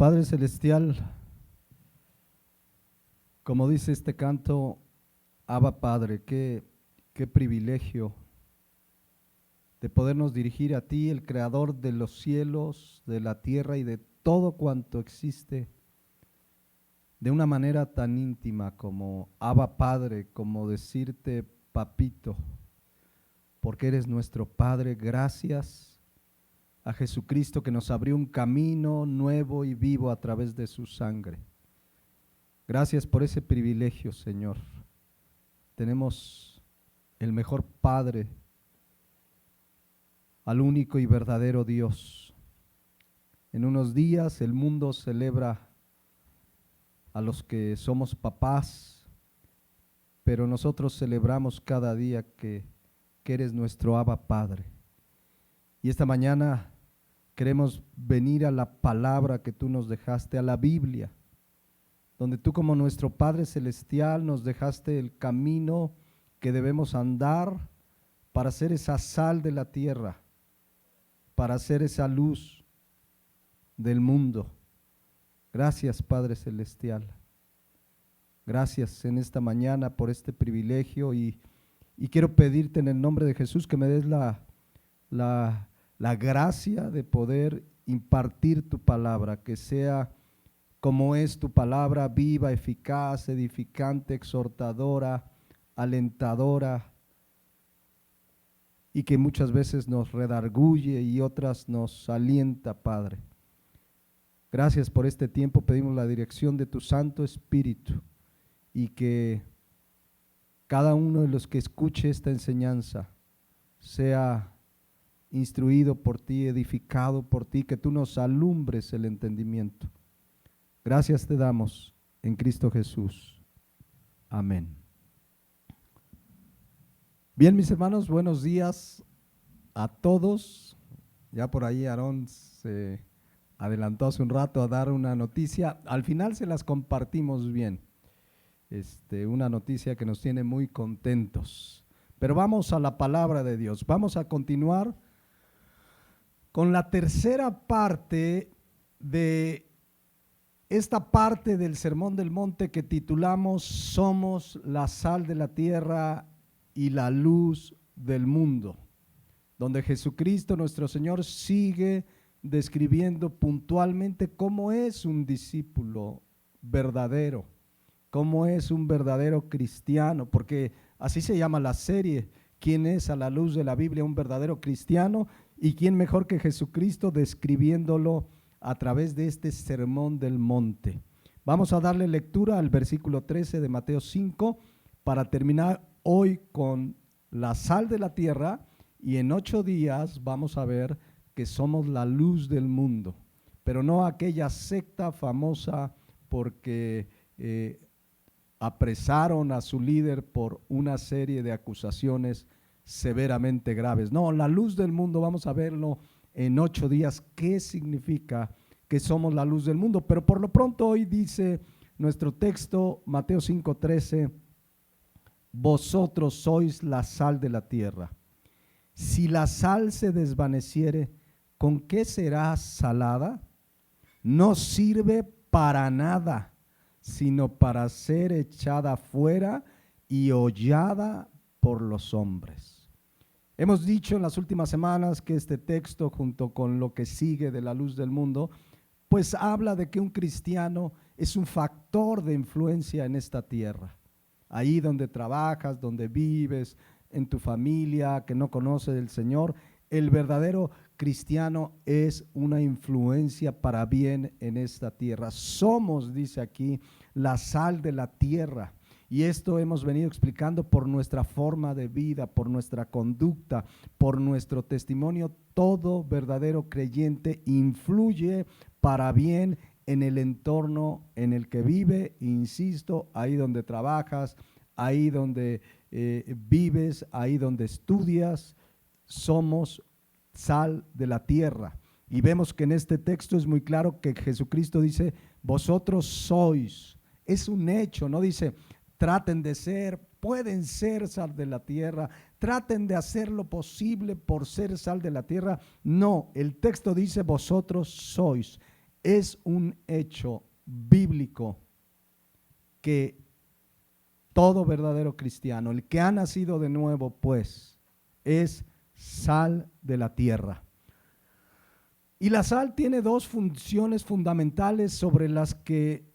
Padre Celestial, como dice este canto, Abba Padre, qué privilegio de podernos dirigir a ti, el Creador de los cielos, de la tierra y de todo cuanto existe, de una manera tan íntima como Abba Padre, como decirte papito, porque eres nuestro Padre. Gracias a Jesucristo que nos abrió un camino nuevo y vivo a través de su sangre. Gracias por ese privilegio, Señor. Tenemos el mejor Padre, al único y verdadero Dios. En unos días el mundo celebra a los que somos papás, pero nosotros celebramos cada día que eres nuestro Abba Padre. Y esta mañana queremos venir a la palabra que tú nos dejaste, a la Biblia, donde tú como nuestro Padre Celestial nos dejaste el camino que debemos andar para ser esa sal de la tierra, para ser esa luz del mundo. Gracias, Padre Celestial. Gracias en esta mañana por este privilegio y quiero pedirte en el nombre de Jesús que me des la gracia de poder impartir tu palabra, que sea como es tu palabra, viva, eficaz, edificante, exhortadora, alentadora, y que muchas veces nos redarguye y otras nos alienta, Padre. Gracias por este tiempo, pedimos la dirección de tu Santo Espíritu y que cada uno de los que escuche esta enseñanza sea instruido por ti, edificado por ti, que tú nos alumbres el entendimiento. Gracias te damos en Cristo Jesús. Amén. Bien, mis hermanos, buenos días a todos. Ya por ahí Aarón se adelantó hace un rato a dar una noticia. Al final se las compartimos bien. Una noticia que nos tiene muy contentos. Pero vamos a la palabra de Dios. Vamos a continuar con la tercera parte de esta parte del Sermón del Monte que titulamos Somos la sal de la tierra y la luz del mundo, donde Jesucristo nuestro Señor sigue describiendo puntualmente cómo es un discípulo verdadero, cómo es un verdadero cristiano, porque así se llama la serie, ¿quién es a la luz de la Biblia un verdadero cristiano? Y quién mejor que Jesucristo describiéndolo a través de este Sermón del Monte. Vamos a darle lectura al versículo 13 de Mateo 5 para terminar hoy con la sal de la tierra, y en 8 días vamos a ver que somos la luz del mundo, pero no aquella secta famosa porque apresaron a su líder por una serie de acusaciones severamente graves. No, la luz del mundo, vamos a verlo en 8 días, qué significa que somos la luz del mundo. Pero por lo pronto hoy dice nuestro texto, Mateo 5:13, vosotros sois la sal de la tierra. Si la sal se desvaneciere, ¿con qué será salada? No sirve para nada, sino para ser echada fuera y hollada por los hombres. Hemos dicho en las últimas semanas que este texto, junto con lo que sigue de la luz del mundo, pues habla de que un cristiano es un factor de influencia en esta tierra. Ahí donde trabajas, donde vives, en tu familia que no conoce del Señor, el verdadero cristiano es una influencia para bien en esta tierra. Somos, dice aquí, la sal de la tierra. Y esto hemos venido explicando por nuestra forma de vida, por nuestra conducta, por nuestro testimonio. Todo verdadero creyente influye para bien en el entorno en el que vive, insisto, ahí donde trabajas, ahí donde vives, ahí donde estudias. Somos sal de la tierra. Y vemos que en este texto es muy claro que Jesucristo dice, vosotros sois. Es un hecho, no dice traten de ser, pueden ser sal de la tierra, traten de hacer lo posible por ser sal de la tierra. No, el texto dice vosotros sois. Es un hecho bíblico que todo verdadero cristiano, el que ha nacido de nuevo, pues, es sal de la tierra. Y la sal tiene dos funciones fundamentales sobre las que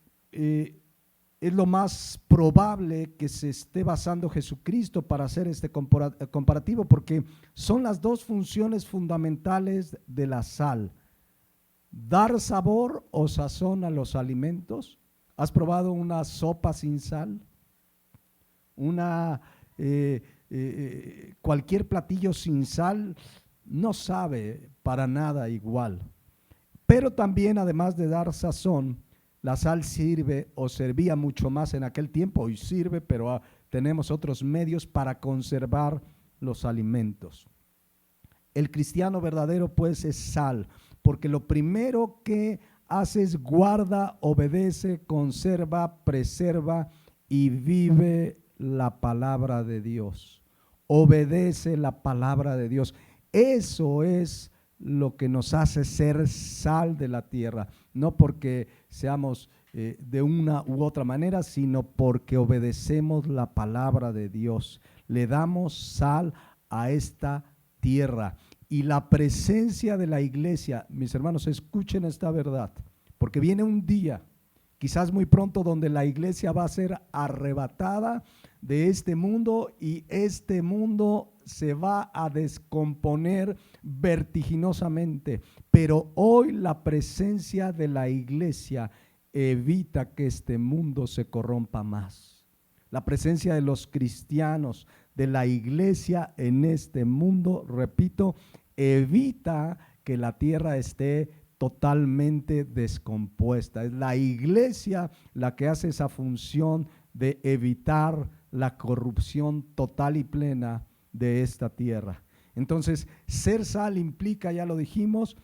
es lo más probable que se esté basando Jesucristo para hacer este comparativo, porque son las dos funciones fundamentales de la sal: dar sabor o sazón a los alimentos. ¿Has probado una sopa sin sal? Cualquier platillo sin sal no sabe para nada igual. Pero también, además de dar sazón, la sal sirve o servía mucho más en aquel tiempo, hoy sirve, pero tenemos otros medios para conservar los alimentos. El cristiano verdadero, pues, es sal, porque lo primero que hace es guarda, obedece, conserva, preserva y vive la palabra de Dios. Obedece la palabra de Dios. Eso es lo que nos hace ser sal de la tierra, no porque seamos de una u otra manera, sino porque obedecemos la palabra de Dios. Le damos sal a esta tierra. Y la presencia de la iglesia, mis hermanos, escuchen esta verdad, porque viene un día, quizás muy pronto, donde la iglesia va a ser arrebatada de este mundo y este mundo se va a descomponer vertiginosamente. Pero hoy la presencia de la iglesia evita que este mundo se corrompa más. La presencia de los cristianos, de la iglesia en este mundo, repito, evita que la tierra esté totalmente descompuesta. Es la iglesia la que hace esa función de evitar la corrupción total y plena de esta tierra. Entonces, ser sal implica, ya lo dijimos,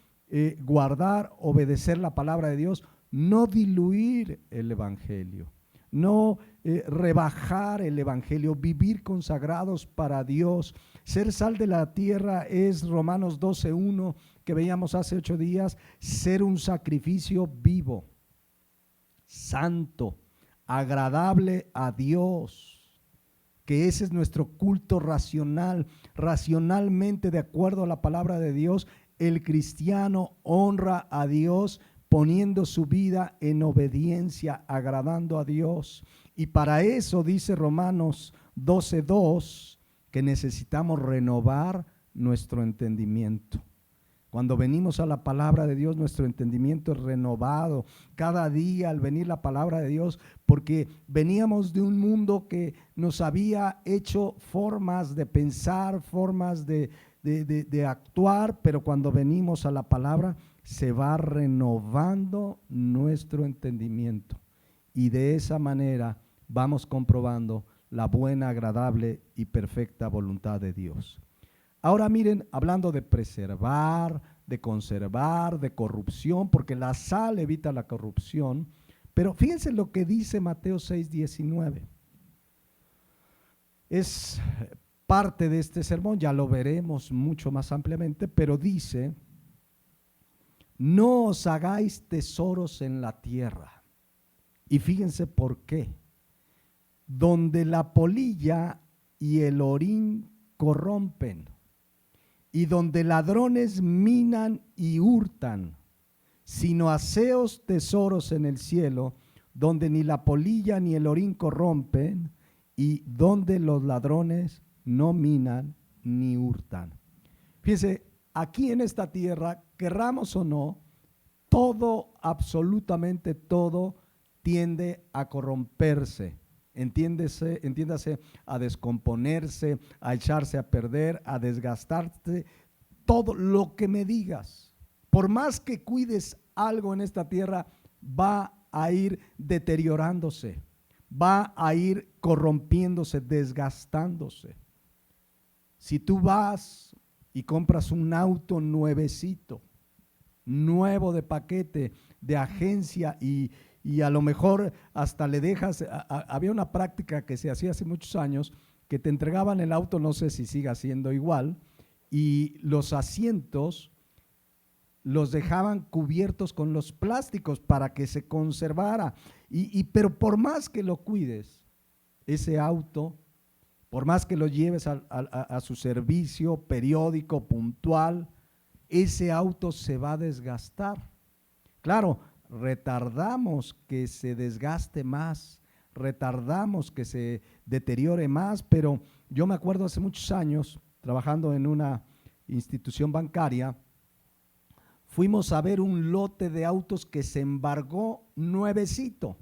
guardar, obedecer la palabra de Dios, no diluir el evangelio, no rebajar el evangelio, vivir consagrados para Dios. Ser sal de la tierra es Romanos 12:1 que veíamos hace 8 días, ser un sacrificio vivo, santo, agradable a Dios, que ese es nuestro culto racional. Racionalmente, de acuerdo a la palabra de Dios, el cristiano honra a Dios poniendo su vida en obediencia, agradando a Dios. Y para eso dice Romanos 12:2 que necesitamos renovar nuestro entendimiento. Cuando venimos a la palabra de Dios, nuestro entendimiento es renovado cada día al venir la palabra de Dios, porque veníamos de un mundo que nos había hecho formas de pensar, formas de actuar, pero cuando venimos a la palabra se va renovando nuestro entendimiento y de esa manera vamos comprobando la buena, agradable y perfecta voluntad de Dios. Ahora miren, hablando de preservar, de conservar, de corrupción, porque la sal evita la corrupción, pero fíjense lo que dice Mateo 6:19. Es parte de este sermón, ya lo veremos mucho más ampliamente, pero dice: no os hagáis tesoros en la tierra. Y fíjense por qué. Donde la polilla y el orín corrompen, y donde ladrones minan y hurtan, sino haceos tesoros en el cielo, donde ni la polilla ni el orín corrompen, y donde los ladrones no minan ni hurtan. Fíjense, aquí en esta tierra, querramos o no, todo, absolutamente todo, tiende a corromperse. Entiéndase, a descomponerse, a echarse a perder, a desgastarse, todo lo que me digas. Por más que cuides algo en esta tierra, va a ir deteriorándose, va a ir corrompiéndose, desgastándose. Si tú vas y compras un auto nuevecito, nuevo de paquete, de agencia, y a lo mejor hasta le dejas, había una práctica que se hacía hace muchos años, que te entregaban el auto, no sé si siga siendo igual, y los asientos los dejaban cubiertos con los plásticos para que se conservara. Pero por más que lo cuides, ese auto, por más que lo lleves a su servicio periódico, puntual, ese auto se va a desgastar. Claro, retardamos que se desgaste más, retardamos que se deteriore más, pero yo me acuerdo hace muchos años, trabajando en una institución bancaria, fuimos a ver un lote de autos que se embargó nuevecito,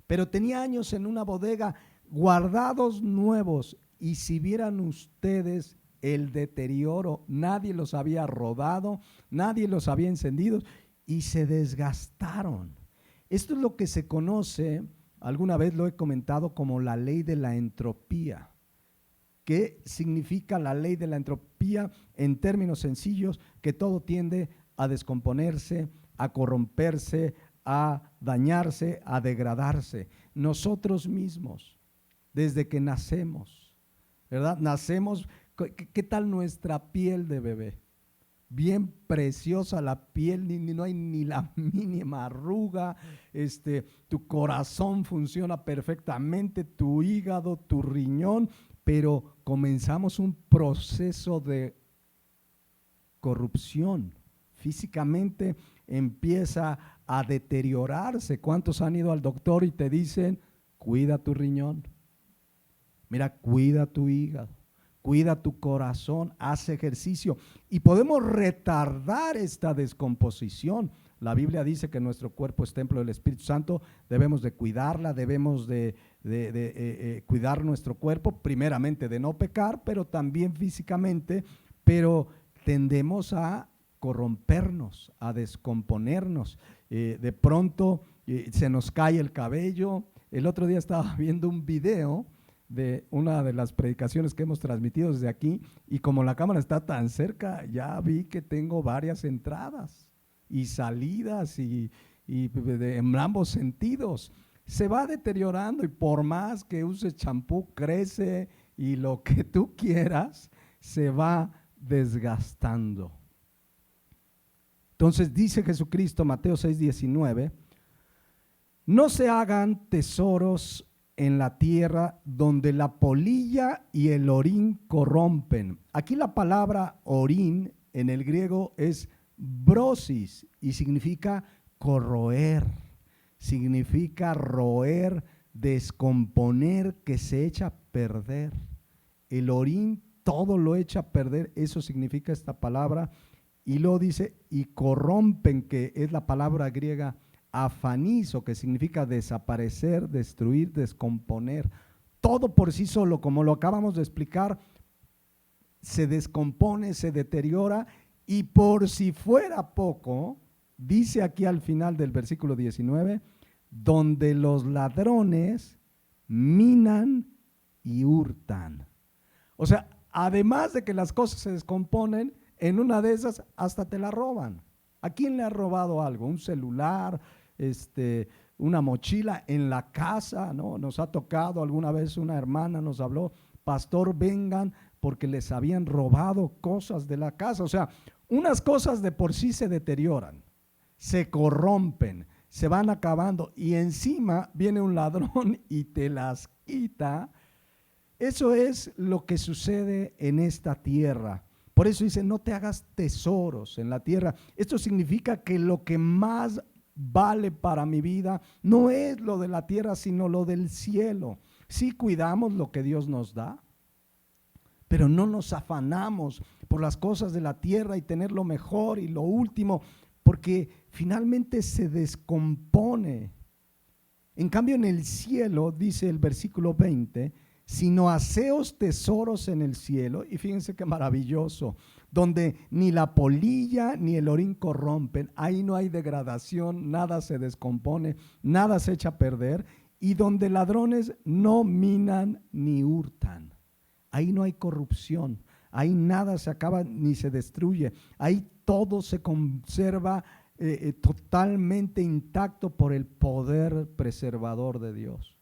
pero tenía años en una bodega guardados nuevos, y si vieran ustedes el deterioro, nadie los había rodado, nadie los había encendido y se desgastaron. Esto es lo que se conoce, alguna vez lo he comentado, como la ley de la entropía. ¿Qué significa la ley de la entropía? En términos sencillos, que todo tiende a descomponerse, a corromperse, a dañarse, a degradarse. Nosotros mismos, desde que nacemos, ¿verdad? Nacemos, ¿qué tal nuestra piel de bebé? Bien preciosa la piel, no hay ni la mínima arruga, tu corazón funciona perfectamente, tu hígado, tu riñón, pero comenzamos un proceso de corrupción. Físicamente empieza a deteriorarse. ¿Cuántos han ido al doctor y te dicen, cuida tu riñón? Mira, cuida tu hígado, cuida tu corazón, haz ejercicio. Y podemos retardar esta descomposición. La Biblia dice que nuestro cuerpo es templo del Espíritu Santo, debemos de cuidarla, debemos de cuidar nuestro cuerpo, primeramente de no pecar, pero también físicamente, pero tendemos a corrompernos, a descomponernos. De pronto se nos cae el cabello. El otro día estaba viendo un video de una de las predicaciones que hemos transmitido desde aquí, y como la cámara está tan cerca, ya vi que tengo varias entradas y salidas en ambos sentidos. Se va deteriorando, y por más que uses champú, crece, y lo que tú quieras, se va desgastando. Entonces dice Jesucristo, Mateo 6:19, no se hagan tesoros en la tierra donde la polilla y el orín corrompen. Aquí la palabra orín en el griego es brosis y significa corroer, significa roer, descomponer, que se echa a perder. El orín todo lo echa a perder, eso significa esta palabra. Y luego dice, y corrompen, que es la palabra griega afanizo, que significa desaparecer, destruir, descomponer. Todo por sí solo, como lo acabamos de explicar, se descompone, se deteriora, y por si fuera poco, dice aquí al final del versículo 19, donde los ladrones minan y hurtan. O sea, además de que las cosas se descomponen, en una de esas hasta te la roban. ¿A quién le ha robado algo? ¿Un celular? Una mochila en la casa, ¿no? Nos ha tocado alguna vez, una hermana nos habló, pastor, vengan porque les habían robado cosas de la casa. O sea, unas cosas de por sí se deterioran, se corrompen, se van acabando, y encima viene un ladrón y te las quita. Eso es lo que sucede en esta tierra. Por eso dice, no te hagas tesoros en la tierra. Esto significa que lo que más vale para mi vida no es lo de la tierra, sino lo del cielo. Sí cuidamos lo que Dios nos da, pero no nos afanamos por las cosas de la tierra y tener lo mejor y lo último, porque finalmente se descompone. En cambio, en el cielo, dice el versículo 20, sino haceos tesoros en el cielo, y fíjense qué maravilloso, donde ni la polilla ni el orín corrompen, ahí no hay degradación, nada se descompone, nada se echa a perder, y donde ladrones no minan ni hurtan, ahí no hay corrupción, ahí nada se acaba ni se destruye, ahí todo se conserva totalmente intacto por el poder preservador de Dios.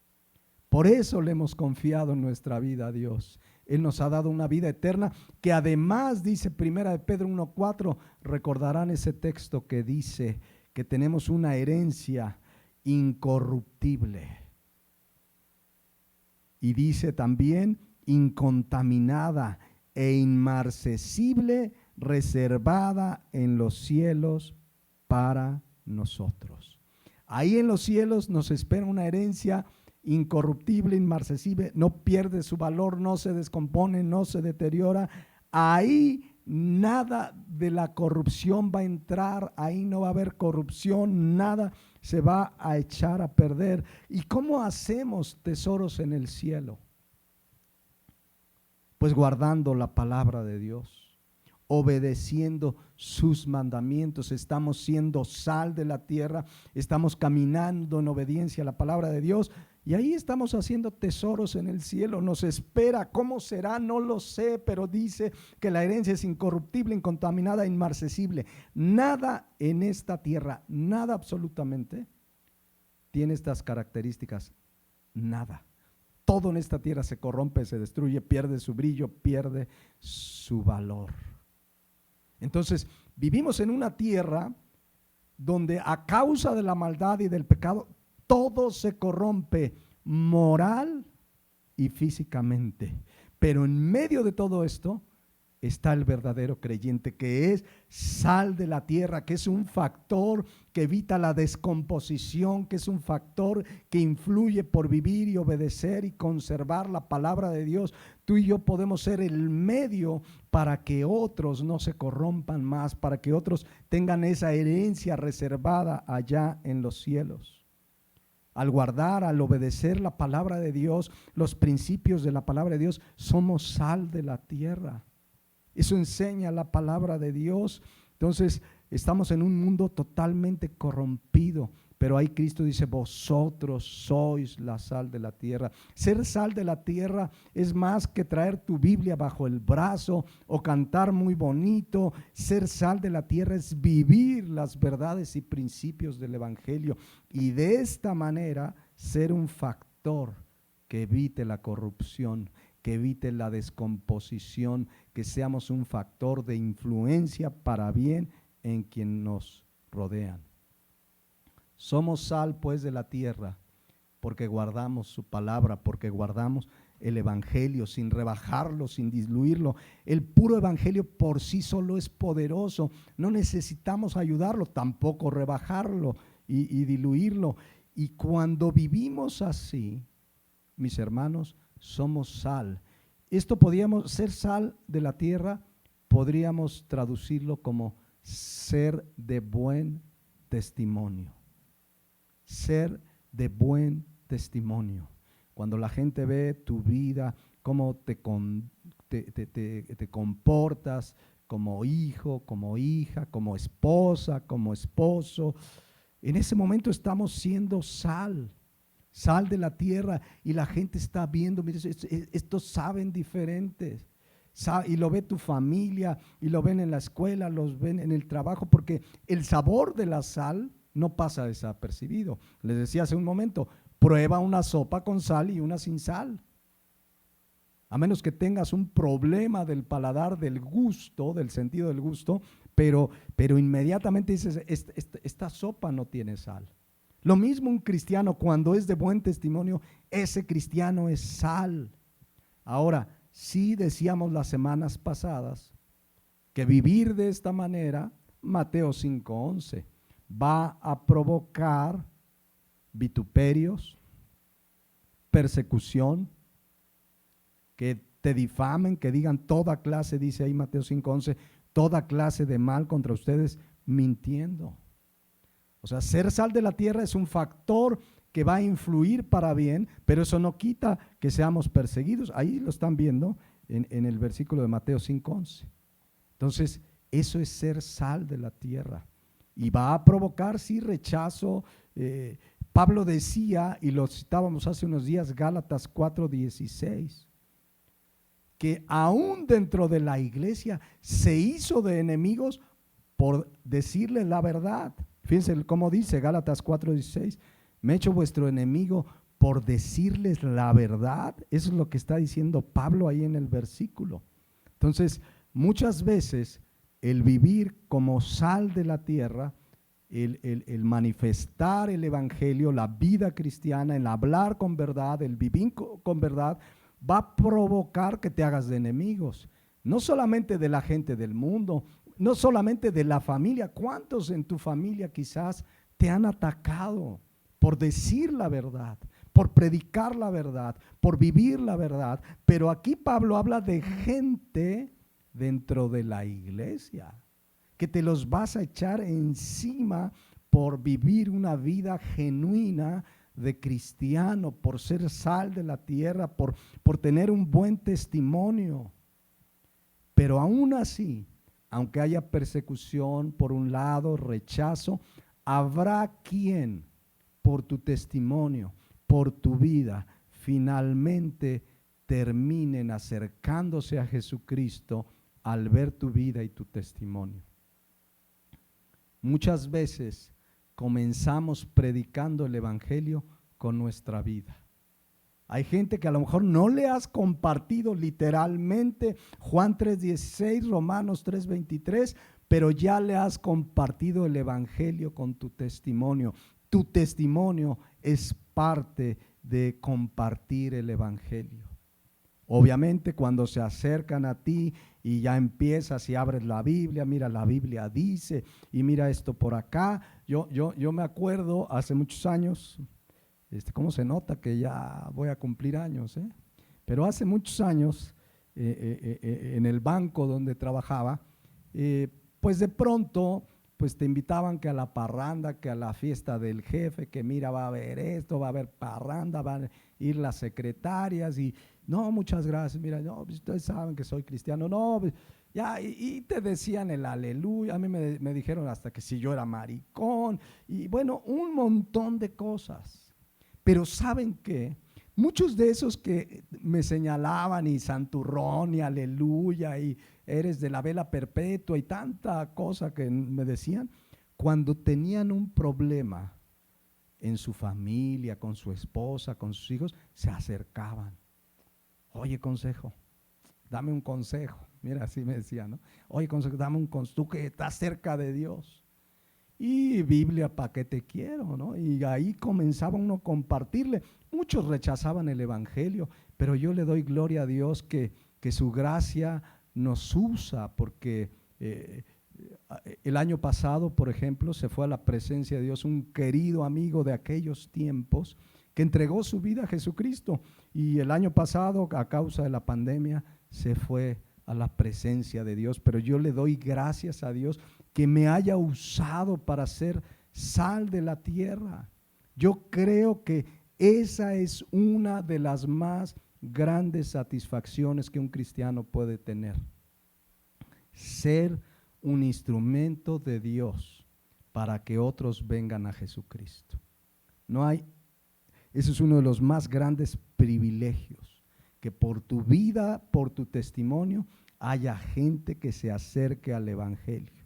Por eso le hemos confiado nuestra vida a Dios. Él nos ha dado una vida eterna, que además, dice Primera de Pedro 1:4, recordarán ese texto que dice que tenemos una herencia incorruptible. Y dice también incontaminada e inmarcesible, reservada en los cielos para nosotros. Ahí en los cielos nos espera una herencia incorruptible, inmarcesible, no pierde su valor, no se descompone, no se deteriora. Ahí nada de la corrupción va a entrar, ahí no va a haber corrupción, nada se va a echar a perder. ¿Y cómo hacemos tesoros en el cielo? Pues guardando la palabra de Dios, obedeciendo sus mandamientos. Estamos siendo sal de la tierra, estamos caminando en obediencia a la palabra de Dios, y ahí estamos haciendo tesoros en el cielo. Nos espera. ¿Cómo será? No lo sé, pero dice que la herencia es incorruptible, incontaminada, inmarcesible. Nada en esta tierra, nada absolutamente, tiene estas características. Nada. Todo en esta tierra se corrompe, se destruye, pierde su brillo, pierde su valor. Entonces, vivimos en una tierra donde a causa de la maldad y del pecado, todo se corrompe moral y físicamente. Pero en medio de todo esto está el verdadero creyente, que es sal de la tierra, que es un factor que evita la descomposición, que es un factor que influye por vivir y obedecer y conservar la palabra de Dios. Tú y yo podemos ser el medio para que otros no se corrompan más, para que otros tengan esa herencia reservada allá en los cielos. Al guardar, al obedecer la palabra de Dios, los principios de la palabra de Dios, somos sal de la tierra. Eso enseña la palabra de Dios. Entonces, estamos en un mundo totalmente corrompido, pero ahí Cristo dice: vosotros sois la sal de la tierra. Ser sal de la tierra es más que traer tu Biblia bajo el brazo o cantar muy bonito. Ser sal de la tierra es vivir las verdades y principios del Evangelio, y de esta manera ser un factor que evite la corrupción, que evite la descomposición, que seamos un factor de influencia para bien en quien nos rodean. Somos sal pues de la tierra porque guardamos su palabra, porque guardamos el evangelio sin rebajarlo, sin diluirlo. El puro evangelio por sí solo es poderoso, no necesitamos ayudarlo, tampoco rebajarlo y diluirlo. Y cuando vivimos así, mis hermanos, somos sal. Esto podríamos ser sal de la tierra, podríamos traducirlo como ser de buen testimonio. Ser de buen testimonio. Cuando la gente ve tu vida, cómo te comportas como hijo, como hija, como esposa, como esposo, en ese momento estamos siendo sal de la tierra, y la gente está viendo, mire, estos saben diferentes. Y lo ve tu familia, y lo ven en la escuela, los ven en el trabajo, porque el sabor de la sal no pasa desapercibido. Les decía hace un momento, prueba una sopa con sal y una sin sal. A menos que tengas un problema del paladar, del gusto, del sentido del gusto, pero inmediatamente dices, esta sopa no tiene sal. Lo mismo un cristiano, cuando es de buen testimonio, ese cristiano es sal. Ahora, sí decíamos las semanas pasadas que vivir de esta manera, Mateo 5:11, va a provocar vituperios, persecución, que te difamen, que digan toda clase, dice ahí Mateo 5:11, toda clase de mal contra ustedes, mintiendo. O sea, ser sal de la tierra es un factor que va a influir para bien, pero eso no quita que seamos perseguidos. Ahí lo están viendo en el versículo de Mateo 5:11. Entonces, eso es ser sal de la tierra. Y va a provocar, sí, rechazo. Pablo decía, y lo citábamos hace unos días, Gálatas 4:16, que aún dentro de la iglesia se hizo de enemigos por decirle la verdad. Fíjense cómo dice Gálatas 4:16, me he hecho vuestro enemigo por decirles la verdad. Eso es lo que está diciendo Pablo ahí en el versículo. Entonces, muchas veces el vivir como sal de la tierra, el manifestar el evangelio, la vida cristiana, el hablar con verdad, el vivir con verdad, va a provocar que te hagas de enemigos. No solamente de la gente del mundo, no solamente de la familia. ¿Cuántos en tu familia quizás te han atacado por decir la verdad, por predicar la verdad, por vivir la verdad? Pero aquí Pablo habla de gente dentro de la iglesia, que te los vas a echar encima por vivir una vida genuina de cristiano, por ser sal de la tierra, por tener un buen testimonio. Pero aún así, aunque haya persecución por un lado, rechazo, habrá quien por tu testimonio, por tu vida, finalmente terminen acercándose a Jesucristo al ver tu vida y tu testimonio. Muchas veces comenzamos predicando el evangelio con nuestra vida. Hay gente que a lo mejor no le has compartido literalmente Juan 3:16, Romanos 3:23, pero ya le has compartido el evangelio con tu testimonio. Tu testimonio es parte de compartir el evangelio. Obviamente cuando se acercan a ti y ya empiezas y abres la Biblia, mira, la Biblia dice, y mira esto por acá. Yo me acuerdo hace muchos años, ¿cómo se nota que ya voy a cumplir años? Pero hace muchos años, en el banco donde trabajaba, pues de pronto pues te invitaban que a la parranda, que a la fiesta del jefe, que mira, va a haber esto, va a haber parranda, van a ir las secretarias y no, muchas gracias, mira, no, ustedes saben que soy cristiano, no, ya, y te decían el aleluya. A mí me dijeron hasta que si yo era maricón, y bueno, un montón de cosas. Pero ¿saben qué? Muchos de esos que me señalaban y santurrón y aleluya y eres de la vela perpetua y tanta cosa que me decían, cuando tenían un problema en su familia, con su esposa, con sus hijos, se acercaban. Oye, consejo, dame un consejo. Mira, así me decían, ¿no? Oye, consejo, dame un consejo, tú que estás cerca de Dios. Y Biblia, ¿para qué te quiero? ¿No? Y ahí comenzaba uno a compartirle. Muchos rechazaban el evangelio, pero yo le doy gloria a Dios que su gracia nos usa, porque el año pasado, por ejemplo, se fue a la presencia de Dios un querido amigo de aquellos tiempos que entregó su vida a Jesucristo, y el año pasado, a causa de la pandemia, se fue a la presencia de Dios. Pero yo le doy gracias a Dios que me haya usado para ser sal de la tierra. Yo creo que esa es una de las más grandes satisfacciones que un cristiano puede tener. Ser un instrumento de Dios para que otros vengan a Jesucristo. Ese es uno de los más grandes privilegios, que por tu vida, por tu testimonio, haya gente que se acerque al evangelio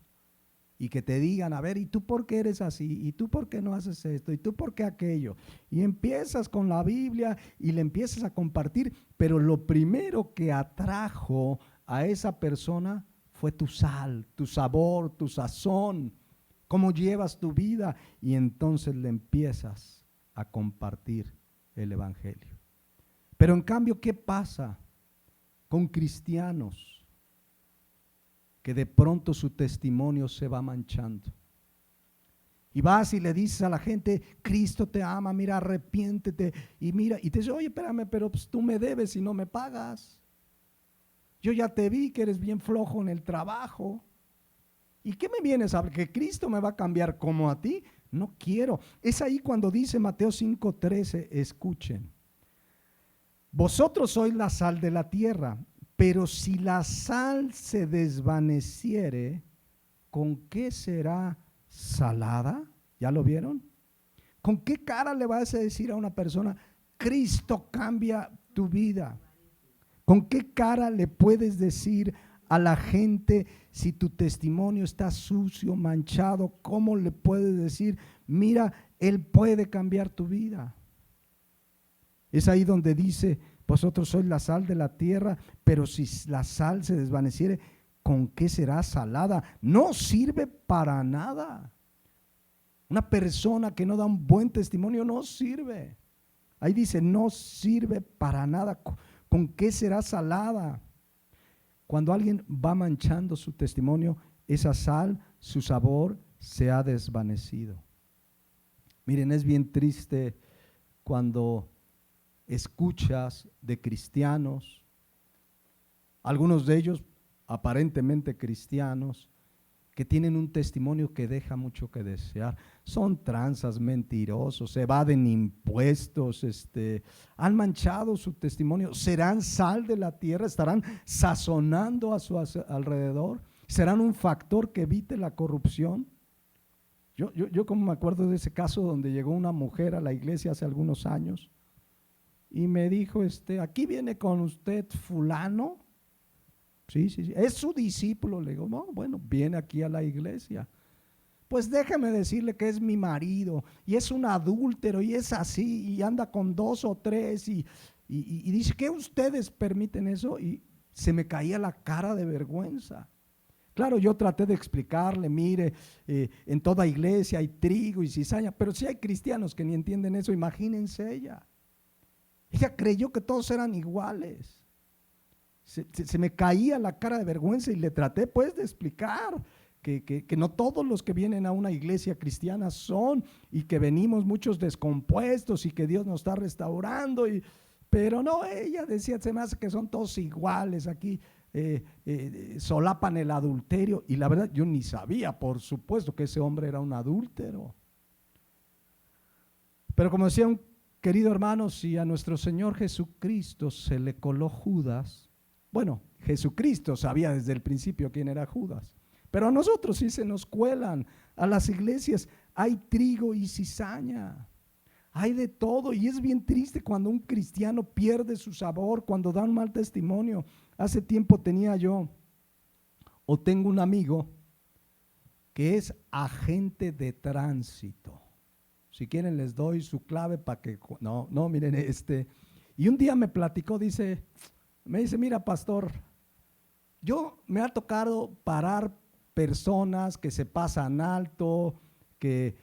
y que te digan, a ver, ¿y tú por qué eres así? ¿Y tú por qué no haces esto? ¿Y tú por qué aquello? Y empiezas con la Biblia y le empiezas a compartir, pero lo primero que atrajo a esa persona fue tu sal, tu sabor, tu sazón, cómo llevas tu vida, y entonces le empiezas a compartir el evangelio. Pero en cambio, ¿qué pasa con cristianos que de pronto su testimonio se va manchando? Y vas y le dices a la gente, Cristo te ama, mira, arrepiéntete, y mira, y te dice, oye, espérame, pero pues tú me debes y no me pagas. Yo ya te vi que eres bien flojo en el trabajo. ¿Y qué me vienes a hablar? ¿Que Cristo me va a cambiar como a ti? No quiero. Es ahí cuando dice Mateo 5:13, escuchen. Vosotros sois la sal de la tierra, pero si la sal se desvaneciere, ¿con qué será salada? ¿Ya lo vieron? ¿Con qué cara le vas a decir a una persona, Cristo cambia tu vida? ¿Con qué cara le puedes decir a la gente si tu testimonio está sucio, manchado? ¿Cómo le puedes decir, mira, Él puede cambiar tu vida? Es ahí donde dice, vosotros sois la sal de la tierra, pero si la sal se desvaneciere, ¿con qué será salada? No sirve para nada. Una persona que no da un buen testimonio no sirve. Ahí dice, no sirve para nada. ¿Con qué será salada? Cuando alguien va manchando su testimonio, esa sal, su sabor se ha desvanecido. Miren, es bien triste cuando escuchas de cristianos, algunos de ellos aparentemente cristianos, que tienen un testimonio que deja mucho que desear. Son tranzas, mentirosos, evaden impuestos, han manchado su testimonio, serán sal de la tierra, estarán sazonando a su alrededor, serán un factor que evite la corrupción. Yo como me acuerdo de ese caso donde llegó una mujer a la iglesia hace algunos años y me dijo, aquí viene con usted fulano. Sí, es su discípulo. Le digo, no, bueno, viene aquí a la iglesia. Pues déjeme decirle que es mi marido y es un adúltero y es así y anda con 2 o 3 y dice que ustedes permiten eso, y se me caía la cara de vergüenza. Claro, yo traté de explicarle, mire, en toda iglesia hay trigo y cizaña, pero si hay cristianos que ni entienden eso, imagínense ella. Ella creyó que todos eran iguales. Se me caía la cara de vergüenza y le traté pues de explicar que no todos los que vienen a una iglesia cristiana son, y que venimos muchos descompuestos y que Dios nos está restaurando. Pero no, ella decía, se me hace que son todos iguales aquí, solapan el adulterio. Y la verdad yo ni sabía, por supuesto, que ese hombre era un adúltero. Pero como decía un querido hermano, si a nuestro Señor Jesucristo se le coló Judas, bueno, Jesucristo sabía desde el principio quién era Judas, pero a nosotros sí se nos cuelan. A las iglesias hay trigo y cizaña, hay de todo, y es bien triste cuando un cristiano pierde su sabor, cuando da un mal testimonio. Hace tiempo tengo un amigo que es agente de tránsito. Si quieren les doy su clave para que, no, miren, y un día me platicó, me dice, mira pastor, yo me ha tocado parar personas que se pasan alto, que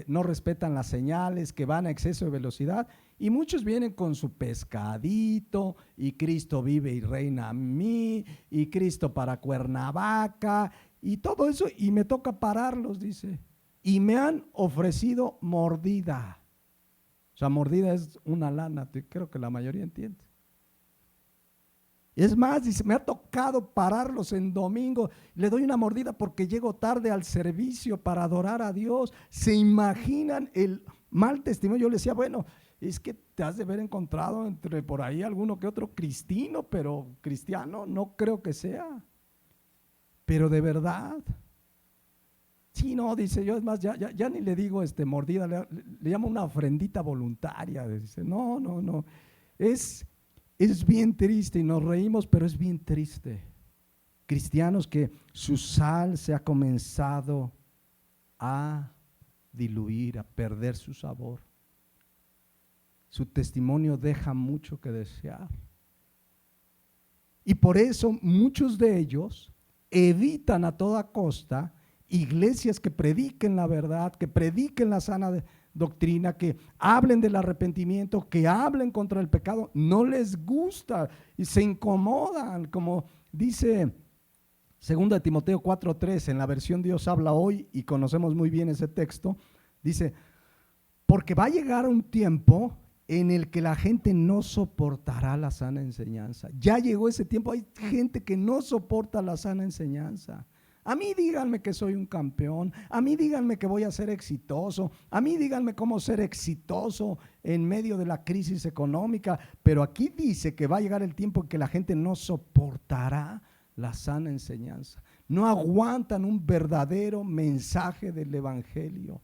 no respetan las señales, que van a exceso de velocidad, y muchos vienen con su pescadito, y Cristo vive y reina a mí, y Cristo para Cuernavaca, y todo eso, y me toca pararlos, dice, y me han ofrecido mordida. O sea, mordida es una lana, creo que la mayoría entiende. Es más, dice, me ha tocado pararlos en domingo, le doy una mordida porque llego tarde al servicio para adorar a Dios. ¿Se imaginan el mal testimonio? Yo le decía, bueno, es que te has de haber encontrado entre por ahí alguno que otro cristiano, pero cristiano no creo que sea. Pero de verdad. Sí, no, dice, yo es más, ya ni le digo mordida, le llamo una ofrendita voluntaria. Dice, no, es bien triste, y nos reímos, pero es bien triste. Cristianos que su sal se ha comenzado a diluir, a perder su sabor. Su testimonio deja mucho que desear. Y por eso muchos de ellos evitan a toda costa iglesias que prediquen la verdad, que prediquen la sana doctrina, que hablen del arrepentimiento, que hablen contra el pecado. No les gusta y se incomodan, como dice 2 Timoteo 4:3 en la versión Dios habla hoy, y conocemos muy bien ese texto. Dice, porque va a llegar un tiempo en el que la gente no soportará la sana enseñanza. Ya llegó ese tiempo, hay gente que no soporta la sana enseñanza. A mí díganme que soy un campeón, a mí díganme que voy a ser exitoso, a mí díganme cómo ser exitoso en medio de la crisis económica, pero aquí dice que va a llegar el tiempo en que la gente no soportará la sana enseñanza, no aguantan un verdadero mensaje del evangelio.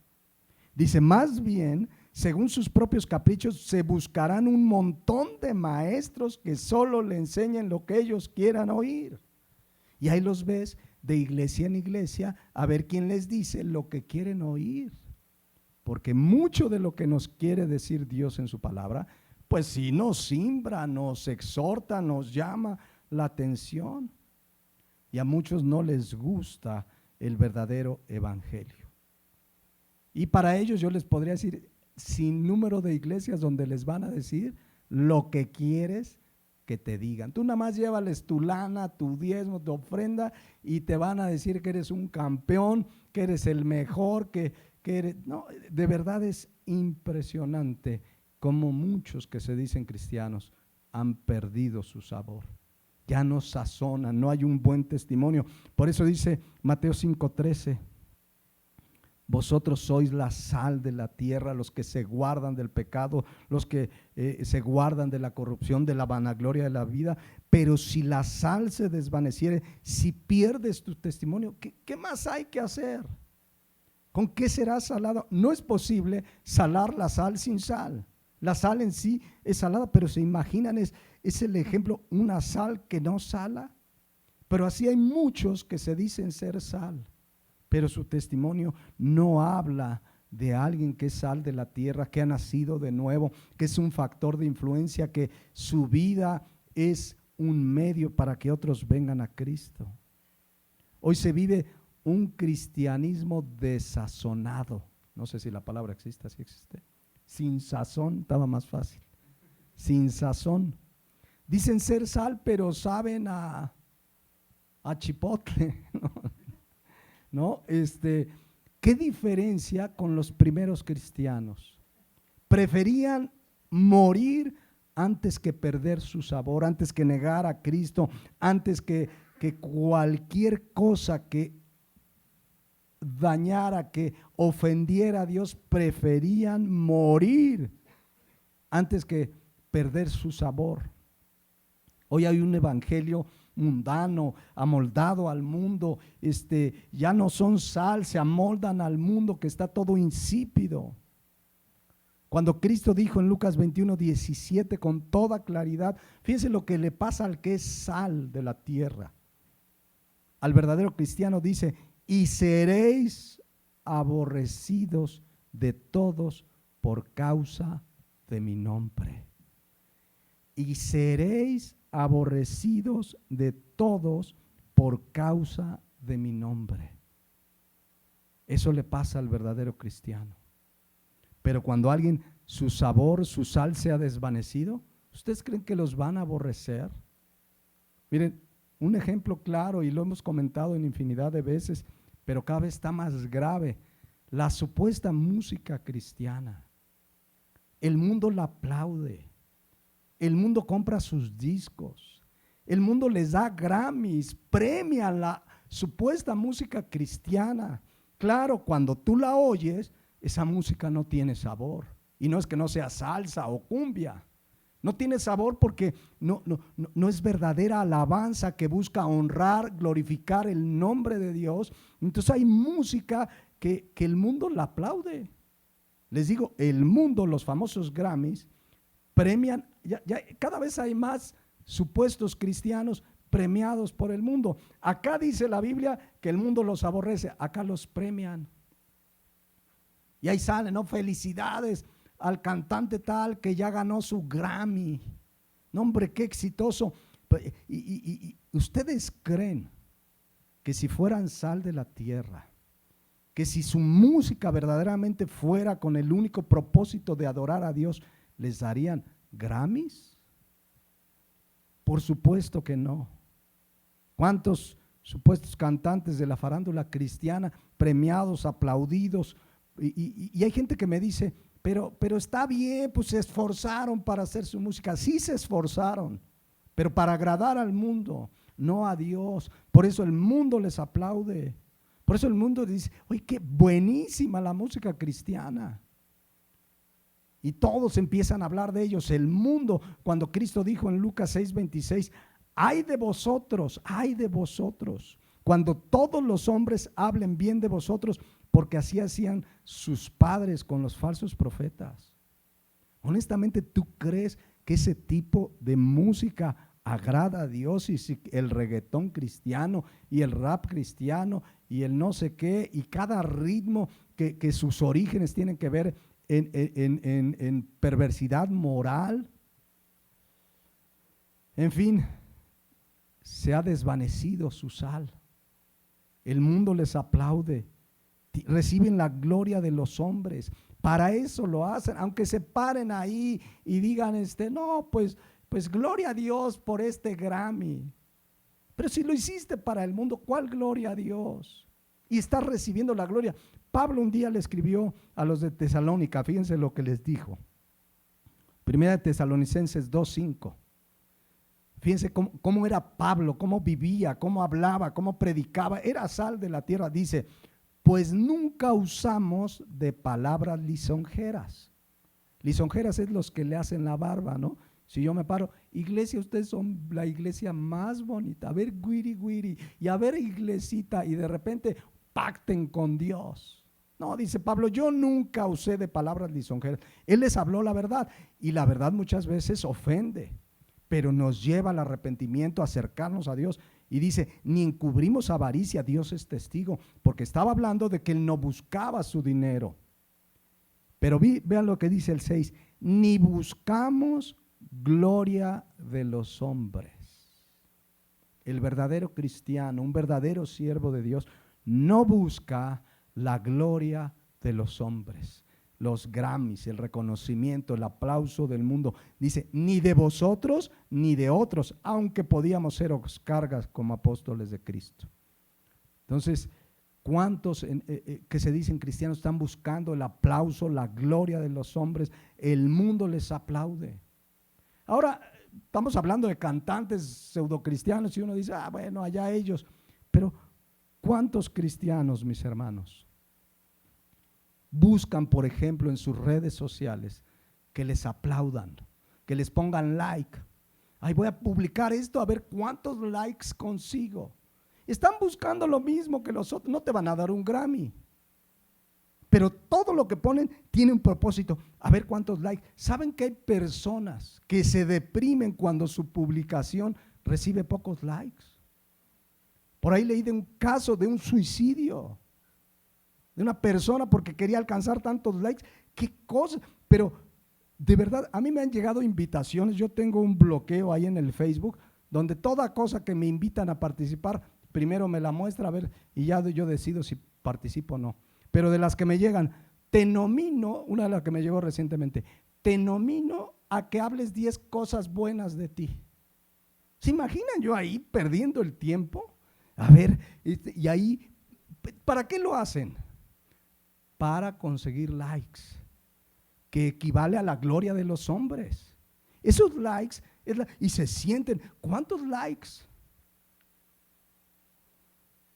Dice, más bien, según sus propios caprichos, se buscarán un montón de maestros que solo le enseñen lo que ellos quieran oír. Y ahí los ves de iglesia en iglesia a ver quién les dice lo que quieren oír. Porque mucho de lo que nos quiere decir Dios en su palabra Pues sí, nos simbra, nos exhorta, nos llama la atención. Y a muchos no les gusta el verdadero evangelio. Y para ellos yo les podría decir sin número de iglesias donde les van a decir lo que quieres que te digan. Tú nada más llévales tu lana, tu diezmo, tu ofrenda y te van a decir que eres un campeón, que eres el mejor, que eres… No, de verdad es impresionante cómo muchos que se dicen cristianos han perdido su sabor. Ya no sazonan, no hay un buen testimonio. Por eso dice Mateo 5:13, vosotros sois la sal de la tierra, los que se guardan del pecado, los que se guardan de la corrupción, de la vanagloria de la vida. Pero si la sal se desvaneciere, si pierdes tu testimonio, ¿qué más hay que hacer? ¿Con qué será salado? No es posible salar la sal sin sal. La sal en sí es salada, pero se imaginan, es el ejemplo, una sal que no sala. Pero así hay muchos que se dicen ser sal, pero su testimonio no habla de alguien que es sal de la tierra, que ha nacido de nuevo, que es un factor de influencia, que su vida es un medio para que otros vengan a Cristo. Hoy se vive un cristianismo desazonado. No sé si la palabra existe, así existe. Sin sazón, estaba más fácil. Sin sazón. Dicen ser sal, pero saben a chipotle. ¿No? ¿Qué diferencia con los primeros cristianos? Preferían morir antes que perder su sabor, antes que negar a Cristo, antes que cualquier cosa que dañara, que ofendiera a Dios, preferían morir antes que perder su sabor. Hoy hay un evangelio mundano, amoldado al mundo, ya no son sal, se amoldan al mundo que está todo insípido. Cuando Cristo dijo en Lucas 21:17 con toda claridad, fíjense lo que le pasa al que es sal de la tierra. Al verdadero cristiano dice: y seréis aborrecidos de todos por causa de mi nombre. Y seréis aborrecidos de todos por causa de mi nombre. Eso le pasa al verdadero cristiano. Pero cuando alguien, su sabor, su sal se ha desvanecido, ¿ustedes creen que los van a aborrecer? Miren, un ejemplo claro, y lo hemos comentado en infinidad de veces, pero cada vez está más grave: la supuesta música cristiana. El mundo la aplaude, el mundo compra sus discos, el mundo les da Grammys, premian la supuesta música cristiana. Claro, cuando tú la oyes, esa música no tiene sabor, y no es que no sea salsa o cumbia. No tiene sabor porque no es verdadera alabanza que busca honrar, glorificar el nombre de Dios. Entonces hay música que el mundo la aplaude. Les digo, el mundo, los famosos Grammys, premian, ya cada vez hay más supuestos cristianos premiados por el mundo. Acá dice la Biblia que el mundo los aborrece, acá los premian. Y ahí salen, ¿no? Felicidades al cantante tal que ya ganó su Grammy. No, hombre, qué exitoso. Y ustedes creen que si fueran sal de la tierra, que si su música verdaderamente fuera con el único propósito de adorar a Dios, ¿les darían Grammys? Por supuesto que no. ¿Cuántos supuestos cantantes de la farándula cristiana premiados, aplaudidos? Y hay gente que me dice: pero está bien, pues se esforzaron para hacer su música. Sí se esforzaron, pero para agradar al mundo, no a Dios. Por eso el mundo les aplaude. Por eso el mundo dice: oye, qué buenísima la música cristiana. Y todos empiezan a hablar de ellos. El mundo, cuando Cristo dijo en Lucas 6:26, ay de vosotros, cuando todos los hombres hablen bien de vosotros, porque así hacían sus padres con los falsos profetas. Honestamente, ¿tú crees que ese tipo de música agrada a Dios? Y si el reggaetón cristiano y el rap cristiano y el no sé qué, y cada ritmo que sus orígenes tienen que ver en perversidad moral, En fin, se ha desvanecido su sal. El mundo les aplaude, reciben la gloria de los hombres. Para eso lo hacen, aunque se paren ahí y digan, no, pues gloria a Dios por este Grammy. Pero si lo hiciste para el mundo, ¿cuál gloria a Dios? Y estás recibiendo la gloria. Pablo un día le escribió a los de Tesalónica, fíjense lo que les dijo. Primera de Tesalonicenses 2:5. Fíjense cómo era Pablo, cómo vivía, cómo hablaba, cómo predicaba. Era sal de la tierra. Dice, pues nunca usamos de palabras lisonjeras. Lisonjeras es los que le hacen la barba, ¿no? Si yo me paro, iglesia, ustedes son la iglesia más bonita. A ver, guiri, y a ver, iglesita, y de repente pacten con Dios. No, dice Pablo, yo nunca usé de palabras lisonjeras. Él les habló la verdad, y la verdad muchas veces ofende, pero nos lleva al arrepentimiento, a acercarnos a Dios. Y dice, ni encubrimos avaricia, Dios es testigo, porque estaba hablando de que él no buscaba su dinero. Pero vean lo que dice el 6, ni buscamos gloria de los hombres. El verdadero cristiano, un verdadero siervo de Dios, no busca la gloria de los hombres, los Grammys, el reconocimiento, el aplauso del mundo. Dice, ni de vosotros ni de otros, aunque podíamos ser cargas como apóstoles de Cristo. Entonces, ¿cuántos que se dicen cristianos están buscando el aplauso, la gloria de los hombres? El mundo les aplaude. Ahora, estamos hablando de cantantes pseudocristianos y uno dice, bueno, allá ellos. Pero, ¿cuántos cristianos, mis hermanos, buscan, por ejemplo, en sus redes sociales que les aplaudan, que les pongan like? Ay, voy a publicar esto a ver cuántos likes consigo. Están buscando lo mismo que los otros. No te van a dar un Grammy, pero todo lo que ponen tiene un propósito. A ver cuántos likes. ¿Saben que hay personas que se deprimen cuando su publicación recibe pocos likes? Por ahí leí de un caso de un suicidio de una persona porque quería alcanzar tantos likes. ¿Qué cosa? Pero de verdad, a mí me han llegado invitaciones. Yo tengo un bloqueo ahí en el Facebook donde toda cosa que me invitan a participar, primero me la muestra, a ver, y ya yo decido si participo o no. Pero de las que me llegan, te nomino, una de las que me llegó recientemente, te nomino a que hables 10 cosas buenas de ti. ¿Se imaginan yo ahí perdiendo el tiempo? A ver, y ahí, ¿para qué lo hacen? Para conseguir likes, que equivale a la gloria de los hombres. Esos likes, y se sienten, ¿cuántos likes?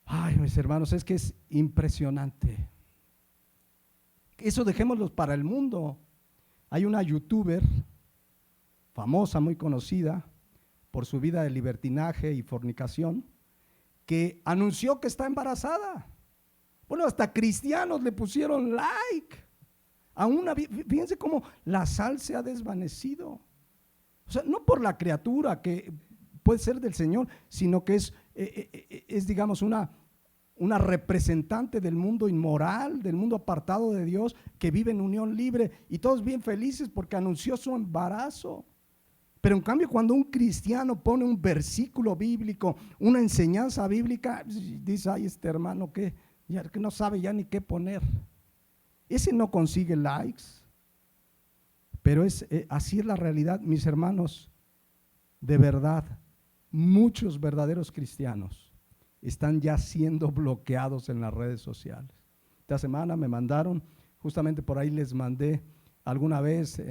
Ay, mis hermanos, es que es impresionante. Eso dejémoslo para el mundo. Hay una youtuber famosa, muy conocida por su vida de libertinaje y fornicación, que anunció que está embarazada. Bueno, hasta cristianos le pusieron like. Fíjense cómo la sal se ha desvanecido. O sea, no por la criatura que puede ser del Señor, sino que es digamos, una representante del mundo inmoral, del mundo apartado de Dios, que vive en unión libre, y todos bien felices porque anunció su embarazo. Pero en cambio, cuando un cristiano pone un versículo bíblico, una enseñanza bíblica, dice, ay, este hermano que no sabe ya ni qué poner. Ese no consigue likes. Pero así es la realidad, mis hermanos. De verdad, muchos verdaderos cristianos están ya siendo bloqueados en las redes sociales. Esta semana me mandaron, justamente por ahí les mandé alguna vez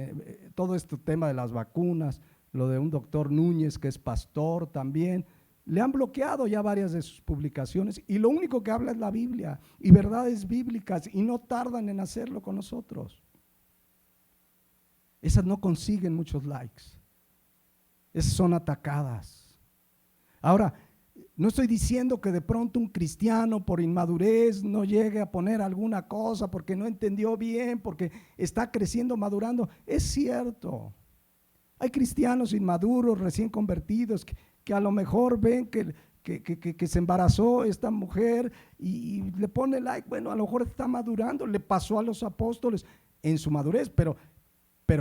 todo este tema de las vacunas, lo de un doctor Núñez que es pastor también. Le han bloqueado ya varias de sus publicaciones y lo único que habla es la Biblia y verdades bíblicas, y no tardan en hacerlo con nosotros. Esas no consiguen muchos likes, esas son atacadas. Ahora, no estoy diciendo que de pronto un cristiano por inmadurez no llegue a poner alguna cosa porque no entendió bien, porque está creciendo, madurando. Es cierto, hay cristianos inmaduros, recién convertidos, que a lo mejor ven que se embarazó esta mujer y le pone like. Bueno, a lo mejor está madurando, le pasó a los apóstoles en su madurez, pero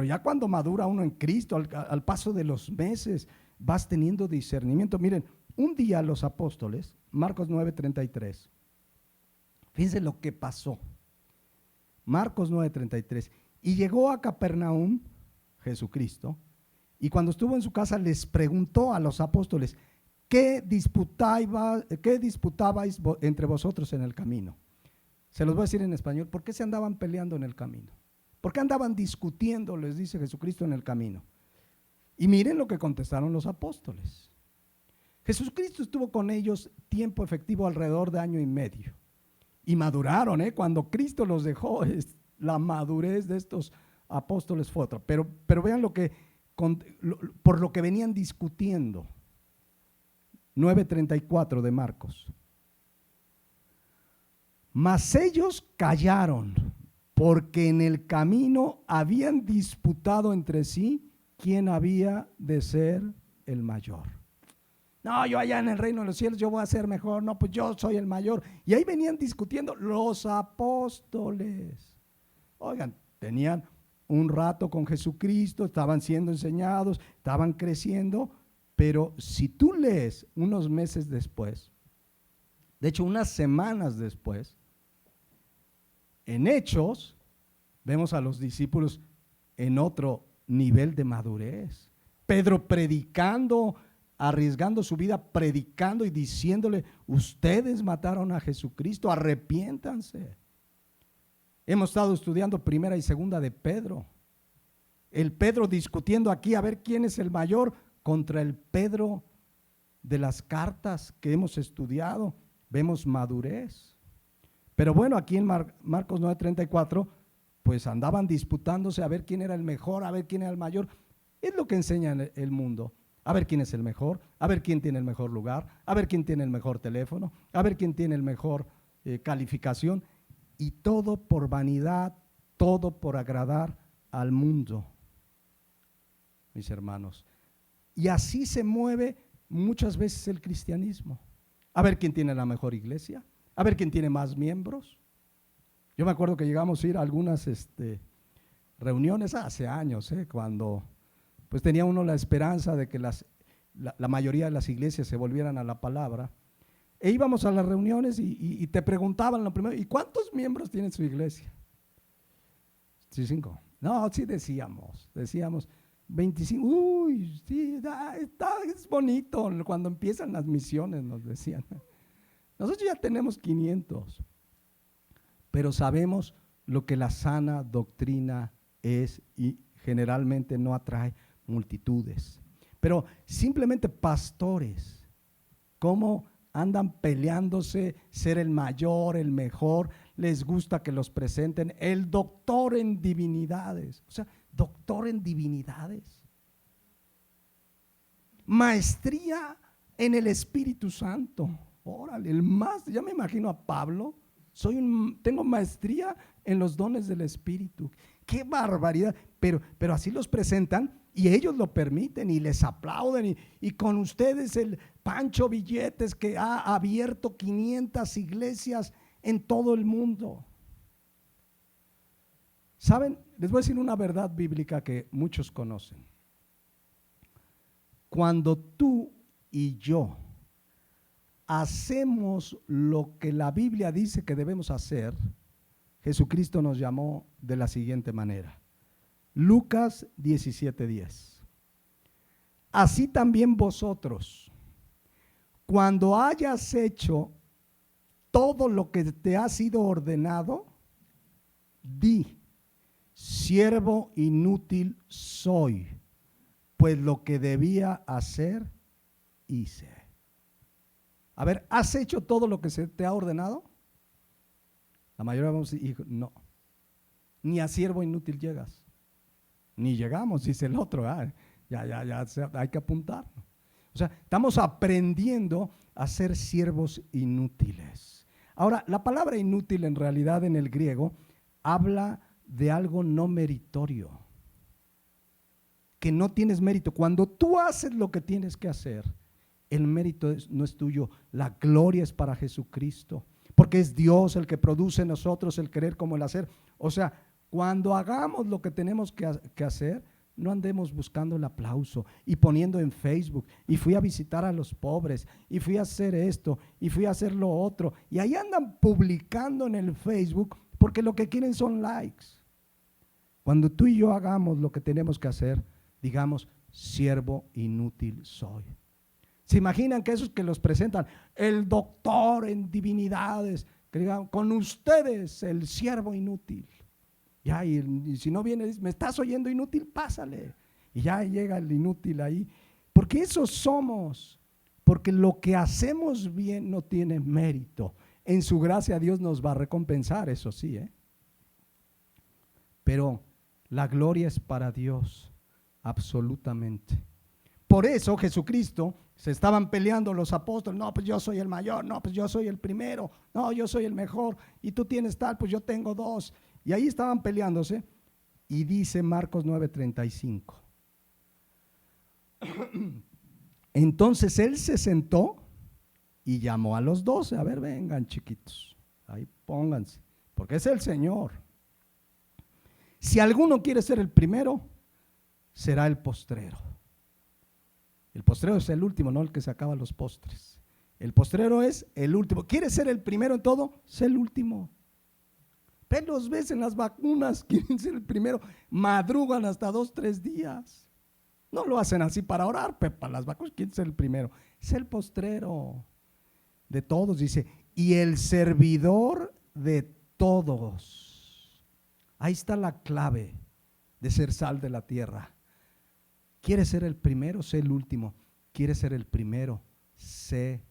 ya cuando madura uno en Cristo, al paso de los meses, vas teniendo discernimiento. Miren, un día los apóstoles, Marcos 9:33, fíjense lo que pasó. Marcos 9:33, y llegó a Capernaum Jesucristo, y cuando estuvo en su casa les preguntó a los apóstoles, ¿qué disputabais entre vosotros en el camino? Se los voy a decir en español, ¿por qué se andaban peleando en el camino? ¿Por qué andaban discutiendo, les dice Jesucristo, en el camino? Y miren lo que contestaron los apóstoles. Jesucristo estuvo con ellos tiempo efectivo alrededor de 1.5 años. Y maduraron, cuando Cristo los dejó, la madurez de estos apóstoles fue otra. Pero vean por lo que venían discutiendo. 9:34 de Marcos. Mas ellos callaron, porque en el camino habían disputado entre sí quién había de ser el mayor. No, yo allá en el reino de los cielos yo voy a ser mejor, no, pues yo soy el mayor. Y ahí venían discutiendo los apóstoles. Oigan, tenían un rato con Jesucristo, estaban siendo enseñados, estaban creciendo, pero si tú lees unos meses después, de hecho unas semanas después, en Hechos, vemos a los discípulos en otro nivel de madurez. Pedro predicando, arriesgando su vida, predicando y diciéndole, ustedes mataron a Jesucristo, arrepiéntanse. Hemos estado estudiando primera y segunda de Pedro. El Pedro discutiendo aquí a ver quién es el mayor contra el Pedro de las cartas que hemos estudiado. Vemos madurez. Pero bueno, aquí en Marcos 9:34, pues andaban disputándose a ver quién era el mejor, a ver quién era el mayor. Es lo que enseña el mundo. A ver quién es el mejor, a ver quién tiene el mejor lugar, a ver quién tiene el mejor teléfono, a ver quién tiene el mejor calificación. Y todo por vanidad, todo por agradar al mundo, mis hermanos. Y así se mueve muchas veces el cristianismo. A ver quién tiene la mejor iglesia, a ver quién tiene más miembros. Yo me acuerdo que llegamos a ir a algunas reuniones hace años, cuando pues tenía uno la esperanza de que la mayoría de las iglesias se volvieran a la palabra. E íbamos a las reuniones y te preguntaban lo primero, ¿y cuántos miembros tiene su iglesia? Sí, 5. No, sí decíamos 25. Uy, sí, es bonito cuando empiezan las misiones, nos decían. Nosotros ya tenemos 500, pero sabemos lo que la sana doctrina es y generalmente no atrae multitudes. Pero simplemente pastores, ¿cómo andan peleándose ser el mayor, el mejor? Les gusta que los presenten el doctor en divinidades. O sea, doctor en divinidades. Maestría en el Espíritu Santo. Órale, ya me imagino a Pablo. Tengo maestría en los dones del Espíritu. ¡Qué barbaridad! Pero así los presentan y ellos lo permiten y les aplauden. Y con ustedes el Pancho Billetes, que ha abierto 500 iglesias en todo el mundo. ¿Saben? Les voy a decir una verdad bíblica que muchos conocen. Cuando tú y yo hacemos lo que la Biblia dice que debemos hacer, Jesucristo nos llamó de la siguiente manera. Lucas 17:10. Así también vosotros, cuando hayas hecho todo lo que te ha sido ordenado, di, siervo inútil soy, pues lo que debía hacer, hice. A ver, ¿has hecho todo lo que se te ha ordenado? La mayoría vamos a decir, no, ni a siervo inútil llegas, ni llegamos, dice el otro, ya, hay que apuntar. O sea, estamos aprendiendo a ser siervos inútiles. Ahora, la palabra inútil en realidad en el griego habla de algo no meritorio, que no tienes mérito. Cuando tú haces lo que tienes que hacer, el mérito no es tuyo, la gloria es para Jesucristo, porque es Dios el que produce en nosotros el querer como el hacer. O sea, cuando hagamos lo que tenemos que hacer, no andemos buscando el aplauso y poniendo en Facebook, y fui a visitar a los pobres, y fui a hacer esto, y fui a hacer lo otro, y ahí andan publicando en el Facebook porque lo que quieren son likes. Cuando tú y yo hagamos lo que tenemos que hacer, digamos, siervo inútil soy. ¿Se imaginan que esos que los presentan, el doctor en divinidades, que digan, con ustedes el siervo inútil? Ya, y si no viene, me estás oyendo inútil, pásale. Y ya llega el inútil ahí. Porque eso somos. Porque lo que hacemos bien no tiene mérito. En su gracia Dios nos va a recompensar, eso sí, pero la gloria es para Dios, absolutamente. Por eso Jesucristo, se estaban peleando los apóstoles, no, pues yo soy el mayor, no, pues yo soy el primero, no, yo soy el mejor, y tú tienes tal, pues yo tengo dos. Y ahí estaban peleándose, y dice Marcos 9:35. Entonces él se sentó y llamó a los 12, a ver, vengan chiquitos, ahí pónganse, porque es el Señor. Si alguno quiere ser el primero, será el postrero. El postrero es el último, no el que se acaba los postres. El postrero es el último. ¿Quieres ser el primero en todo? Sé el último. Pero los ves en las vacunas, quieren ser el primero, madrugan hasta 2-3 días. No lo hacen así para orar, para las vacunas quieren ser el primero. Es el postrero de todos, dice, y el servidor de todos. Ahí está la clave de ser sal de la tierra. ¿Quieres ser el primero? Sé el último. ¿Quieres ser el primero? Sé,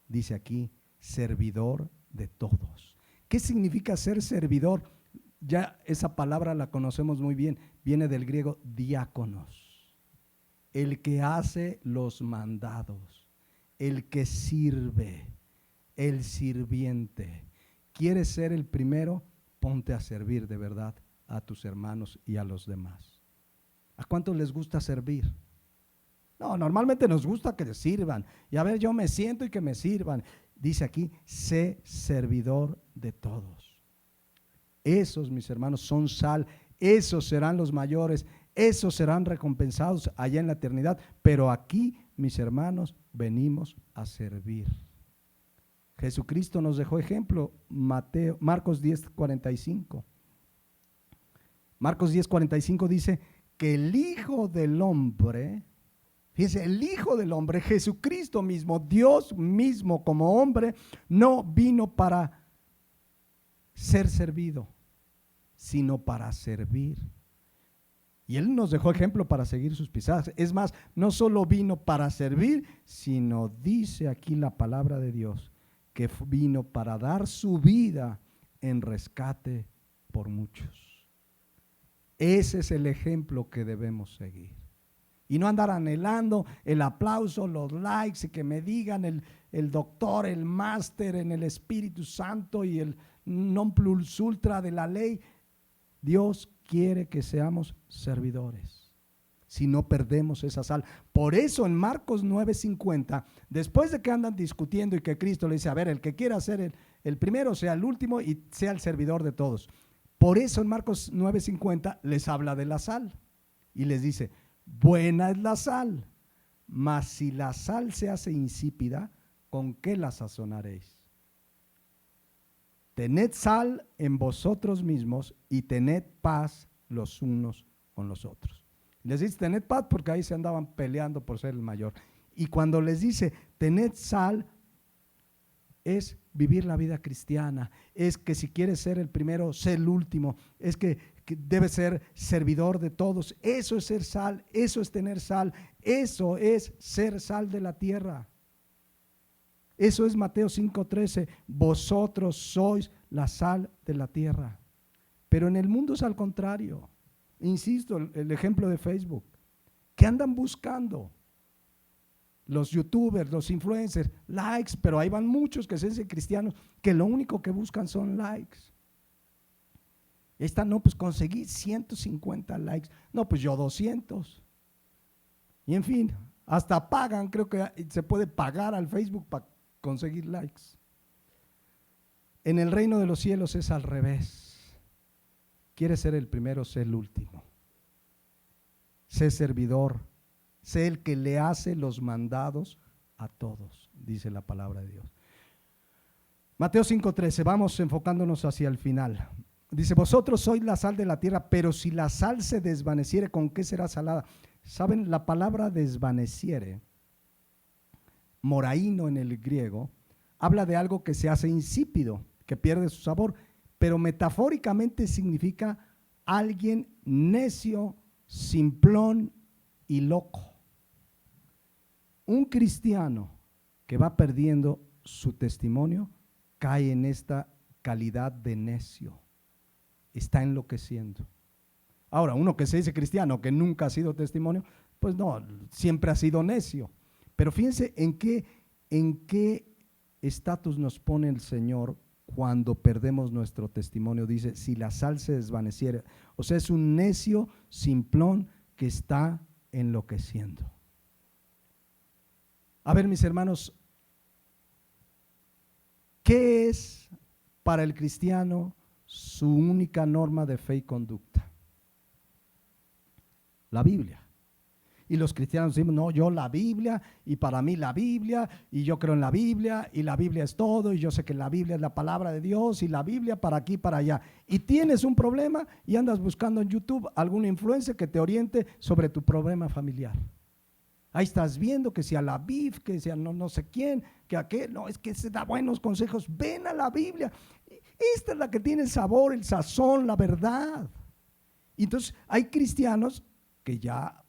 dice aquí, servidor de todos. ¿Qué significa ser servidor? Ya esa palabra la conocemos muy bien, viene del griego diáconos, el que hace los mandados, el que sirve, el sirviente. ¿Quieres ser el primero? Ponte a servir de verdad a tus hermanos y a los demás. ¿A cuántos les gusta servir? No, normalmente nos gusta que les sirvan. Y a ver, yo me siento y que me sirvan. Dice aquí, sé servidor de todos. Esos, mis hermanos, son sal. Esos serán los mayores. Esos serán recompensados allá en la eternidad. Pero aquí, mis hermanos, venimos a servir. Jesucristo nos dejó ejemplo. Marcos 10:45. Marcos 10:45 dice que el Hijo del Hombre, fíjense, el Hijo del Hombre, Jesucristo mismo, Dios mismo como hombre, no vino para ser servido, sino para servir. Y Él nos dejó ejemplo para seguir sus pisadas. Es más, no solo vino para servir, sino dice aquí la palabra de Dios, que vino para dar su vida en rescate por muchos. Ese es el ejemplo que debemos seguir. Y no andar anhelando el aplauso, los likes y que me digan el doctor, el máster en el Espíritu Santo y el non plus ultra de la ley. Dios quiere que seamos servidores. Si no perdemos esa sal. Por eso en Marcos 9:50, después de que andan discutiendo y que Cristo le dice, a ver, el que quiera ser el primero sea el último y sea el servidor de todos. Por eso en Marcos 9:50 les habla de la sal y les dice, buena es la sal, mas si la sal se hace insípida, ¿con qué la sazonaréis? Tened sal en vosotros mismos y tened paz los unos con los otros. Les dice, tened paz porque ahí se andaban peleando por ser el mayor. Y cuando les dice, tened sal, es vivir la vida cristiana, es que si quieres ser el primero, sé el último, es que debes ser servidor de todos. Eso es ser sal, eso es tener sal, eso es ser sal de la tierra. Eso es Mateo 5:13, vosotros sois la sal de la tierra. Pero en el mundo es al contrario. Insisto, el ejemplo de Facebook, que andan buscando los youtubers, los influencers, likes, pero ahí van muchos que se dicen cristianos, que lo único que buscan son likes. Esta no, pues conseguí 150 likes, no, pues yo 200. Y en fin, hasta pagan, creo que se puede pagar al Facebook para conseguir likes. En el reino de los cielos es al revés. ¿Quieres ser el primero? Sé el último. sé servidor, sé el que le hace los mandados a todos, dice la palabra de Dios. Mateo 5:13, vamos enfocándonos hacia el final. Dice, vosotros sois la sal de la tierra, pero si la sal se desvaneciere, ¿con qué será salada? ¿Saben? La palabra desvaneciere, moraíno en el griego, habla de algo que se hace insípido, que pierde su sabor, pero metafóricamente significa alguien necio, simplón y loco. Un cristiano que va perdiendo su testimonio cae en esta calidad de necio, está enloqueciendo. Ahora, uno que se dice cristiano, que nunca ha sido testimonio, pues no, siempre ha sido necio. Pero fíjense en qué estatus nos pone el Señor cuando perdemos nuestro testimonio. Dice, si la sal se desvaneciera, o sea, es un necio simplón que está enloqueciendo. A ver, mis hermanos, ¿qué es para el cristiano su única norma de fe y conducta? La Biblia. Y los cristianos decimos, no, yo la Biblia, y para mí la Biblia, y yo creo en la Biblia, y la Biblia es todo, y yo sé que la Biblia es la palabra de Dios, y la Biblia para aquí, para allá. Y tienes un problema y andas buscando en YouTube alguna influencia que te oriente sobre tu problema familiar. Ahí estás viendo que si a la BIF, que si a no sé quién, que a qué, no, es que se da buenos consejos. Ven a la Biblia. Esta es la que tiene el sabor, el sazón, la verdad. Y entonces hay cristianos que ya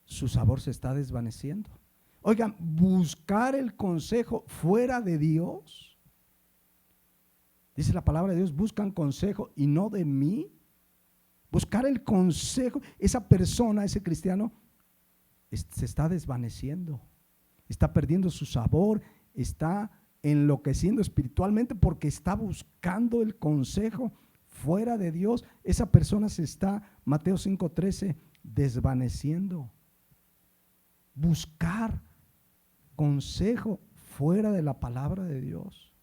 su sabor se está desvaneciendo. Oigan, buscar el consejo fuera de Dios. Dice la palabra de Dios, buscan consejo y no de mí. Buscar el consejo, esa persona, ese cristiano, se está desvaneciendo, está perdiendo su sabor, está enloqueciendo espiritualmente porque está buscando el consejo fuera de Dios. Esa persona se está, Mateo 5:13, desvaneciendo. Buscar consejo fuera de la palabra de Dios.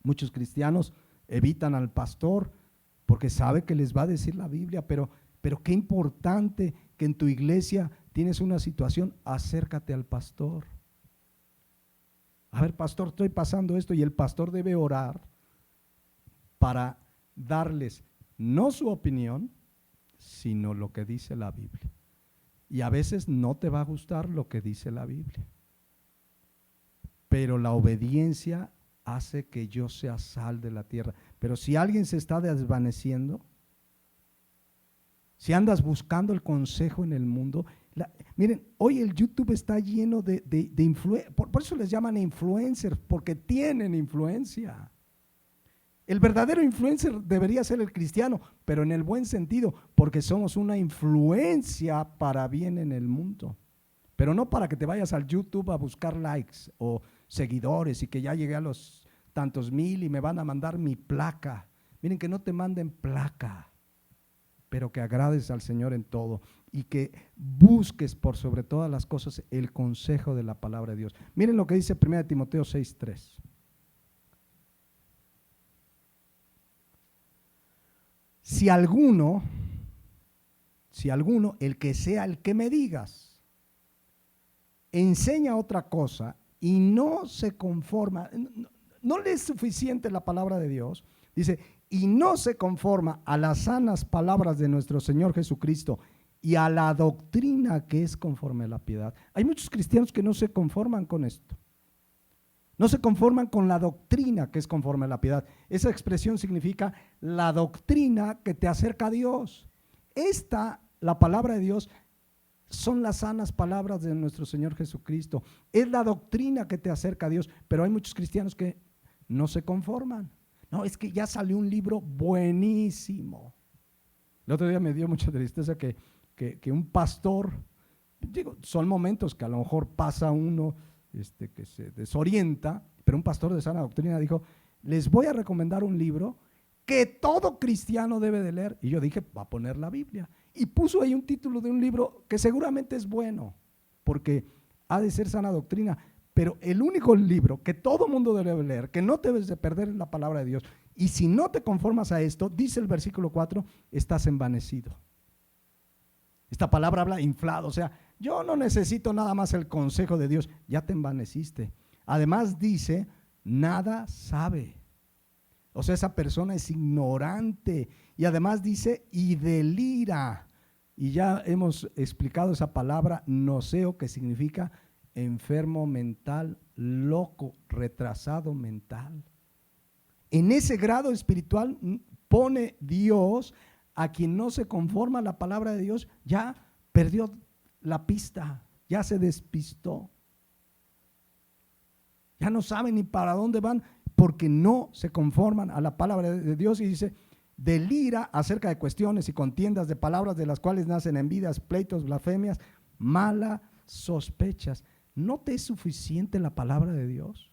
Muchos cristianos evitan al pastor porque sabe que les va a decir la Biblia, pero qué importante que en tu iglesia tienes una situación, acércate al pastor. A ver, pastor, estoy pasando esto, y el pastor debe orar para darles no su opinión, sino lo que dice la Biblia. Y a veces no te va a gustar lo que dice la Biblia, pero la obediencia hace que yo sea sal de la tierra. Pero si alguien se está desvaneciendo, si andas buscando el consejo en el mundo, miren, hoy el YouTube está lleno de influencia, por eso les llaman influencers, porque tienen influencia. El verdadero influencer debería ser el cristiano, pero en el buen sentido, porque somos una influencia para bien en el mundo. Pero no para que te vayas al YouTube a buscar likes o seguidores y que ya llegué a los tantos mil y me van a mandar mi placa. Miren, que no te manden placa, pero que agrades al Señor en todo y que busques por sobre todas las cosas el consejo de la palabra de Dios. Miren lo que dice 1 Timoteo 6:3. Si alguno, el que sea el que me digas, enseña otra cosa y no se conforma, no le es suficiente la palabra de Dios, dice, y no se conforma a las sanas palabras de nuestro Señor Jesucristo y a la doctrina que es conforme a la piedad. Hay muchos cristianos que no se conforman con esto. No se conforman con la doctrina que es conforme a la piedad. Esa expresión significa la doctrina que te acerca a Dios. La palabra de Dios, son las sanas palabras de nuestro Señor Jesucristo. Es la doctrina que te acerca a Dios. Pero hay muchos cristianos que no se conforman. No, es que ya salió un libro buenísimo. El otro día me dio mucha tristeza que un pastor, digo, son momentos que a lo mejor pasa uno que se desorienta, pero un pastor de sana doctrina dijo, les voy a recomendar un libro que todo cristiano debe de leer. Y yo dije, va a poner la Biblia. Y puso ahí un título de un libro que seguramente es bueno, porque ha de ser sana doctrina. Pero el único libro que todo mundo debe leer, que no debes de perder, es la palabra de Dios. Y si no te conformas a esto, dice el versículo 4, estás envanecido. Esta palabra habla inflado, o sea, yo no necesito nada más el consejo de Dios, ya te envaneciste. Además dice, nada sabe. O sea, esa persona es ignorante. Y además dice, y delira. Y ya hemos explicado esa palabra, noseo, que significa enfermo mental, loco, retrasado mental. En ese grado espiritual pone Dios a quien no se conforma a la palabra de Dios, ya perdió la pista, ya se despistó. Ya no saben ni para dónde van porque no se conforman a la palabra de Dios. Y dice, delira acerca de cuestiones y contiendas de palabras de las cuales nacen envidias, pleitos, blasfemias, malas sospechas. ¿No te es suficiente la palabra de Dios?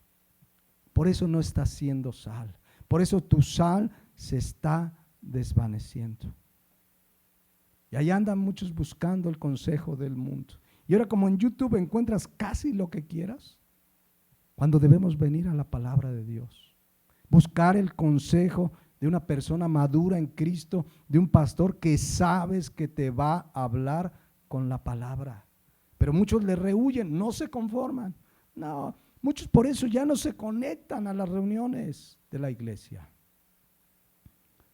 Por eso no estás siendo sal. Por eso tu sal se está desvaneciendo. Y ahí andan muchos buscando el consejo del mundo. Y ahora, como en YouTube encuentras casi lo que quieras, cuando debemos venir a la palabra de Dios, buscar el consejo de una persona madura en Cristo, de un pastor que sabes que te va a hablar con la palabra. Pero muchos le rehuyen, no se conforman. No, muchos por eso ya no se conectan a las reuniones de la iglesia.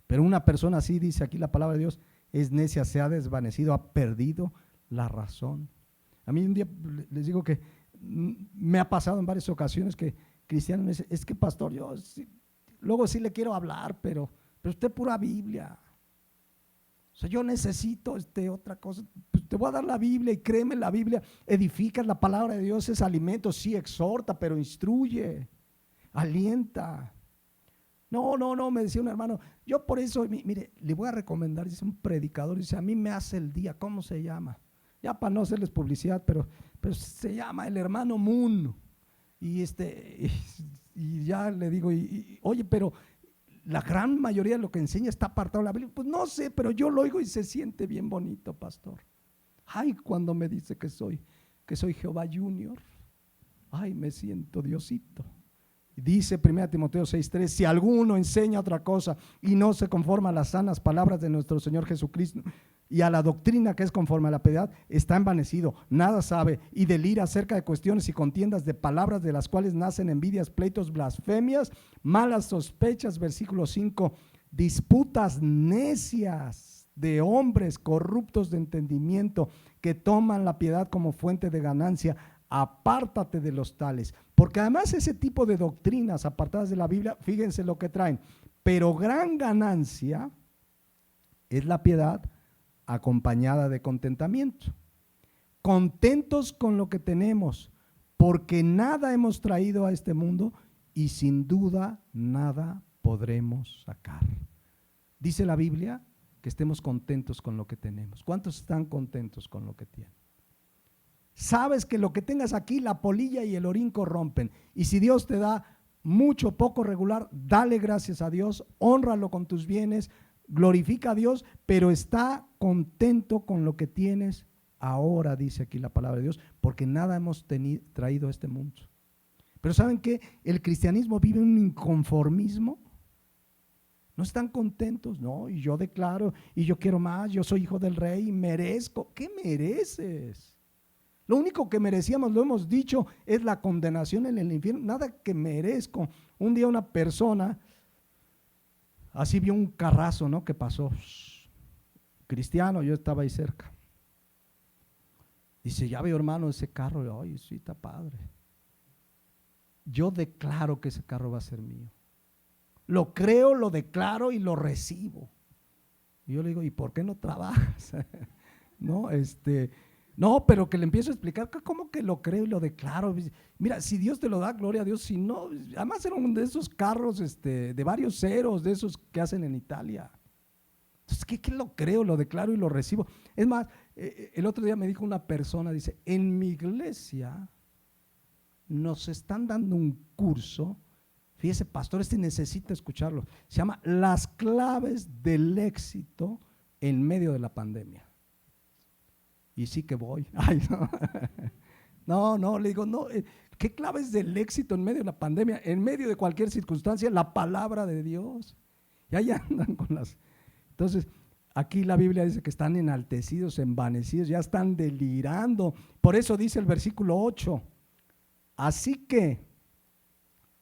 Pero una persona así, dice aquí la palabra de Dios, es necia, se ha desvanecido, ha perdido la razón. A mí un día les digo que me ha pasado en varias ocasiones que cristianos me dicen, es que pastor, yo luego sí le quiero hablar, pero usted pura Biblia. O sea, yo necesito otra cosa. Pues te voy a dar la Biblia y créeme, la Biblia edifica, la palabra de Dios es alimento, sí exhorta, pero instruye, alienta. No, me decía un hermano, yo por eso, mire, le voy a recomendar, dice un predicador, dice, a mí me hace el día, ¿cómo se llama? Ya para no hacerles publicidad, pero se llama el hermano Moon. Y ya le digo, oye, pero la gran mayoría de lo que enseña está apartado de la Biblia. Pues no sé, pero yo lo oigo y se siente bien bonito, pastor. Ay, cuando me dice que soy Jehová Junior, ay, me siento Diosito. Dice 1 Timoteo 6:3, si alguno enseña otra cosa y no se conforma a las sanas palabras de nuestro Señor Jesucristo y a la doctrina que es conforme a la piedad, está envanecido, nada sabe y delira acerca de cuestiones y contiendas de palabras de las cuales nacen envidias, pleitos, blasfemias, malas sospechas. Versículo 5, disputas necias de hombres corruptos de entendimiento que toman la piedad como fuente de ganancia. Apártate de los tales, porque además ese tipo de doctrinas apartadas de la Biblia, fíjense lo que traen, pero gran ganancia es la piedad acompañada de contentamiento, contentos con lo que tenemos, porque nada hemos traído a este mundo y sin duda nada podremos sacar. Dice la Biblia que estemos contentos con lo que tenemos. ¿Cuántos están contentos con lo que tienen? Sabes que lo que tengas aquí, la polilla y el orín corrompen. Y si Dios te da mucho, poco, regular, dale gracias a Dios, hónralo con tus bienes, glorifica a Dios, pero está contento con lo que tienes ahora, dice aquí la palabra de Dios, porque nada hemos traído a este mundo. Pero ¿saben qué? El cristianismo vive un inconformismo. No están contentos, no, y yo declaro, y yo quiero más, yo soy hijo del rey y merezco. ¿Qué mereces? Lo único que merecíamos, lo hemos dicho, es la condenación en el infierno. Nada que merezco. Un día una persona, así vio un carrazo, ¿no? Que pasó, cristiano, yo estaba ahí cerca. Dice, ya veo, hermano, ese carro. Ay, sí, está padre. Yo declaro que ese carro va a ser mío. Lo creo, lo declaro y lo recibo. Y yo le digo, ¿y por qué no trabajas? No, pero que le empiezo a explicar, ¿cómo que lo creo y lo declaro? Mira, si Dios te lo da, gloria a Dios, si no, además era uno de esos carros de varios ceros, de esos que hacen en Italia. Entonces, ¿qué lo creo, lo declaro y lo recibo? Es más, el otro día me dijo una persona, dice, en mi iglesia nos están dando un curso, fíjese, pastor, necesita escucharlo, se llama Las claves del éxito en medio de la pandemia. Y sí que voy. Ay, no, le digo, no, ¿qué claves del éxito en medio de la pandemia? En medio de cualquier circunstancia, la palabra de Dios. Y ahí andan con las. Entonces, aquí la Biblia dice que están enaltecidos, envanecidos, ya están delirando. Por eso dice el versículo 8, así que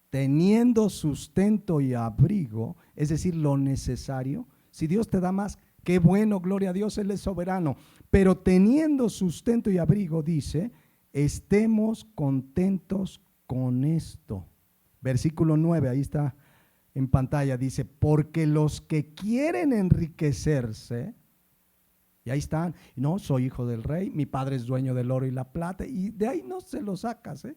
teniendo sustento y abrigo, es decir, lo necesario, si Dios te da más, qué bueno, gloria a Dios, Él es soberano, pero teniendo sustento y abrigo, dice, estemos contentos con esto. Versículo 9, ahí está en pantalla, dice, porque los que quieren enriquecerse, y ahí están, no, soy hijo del rey, mi padre es dueño del oro y la plata, y de ahí no se lo sacas,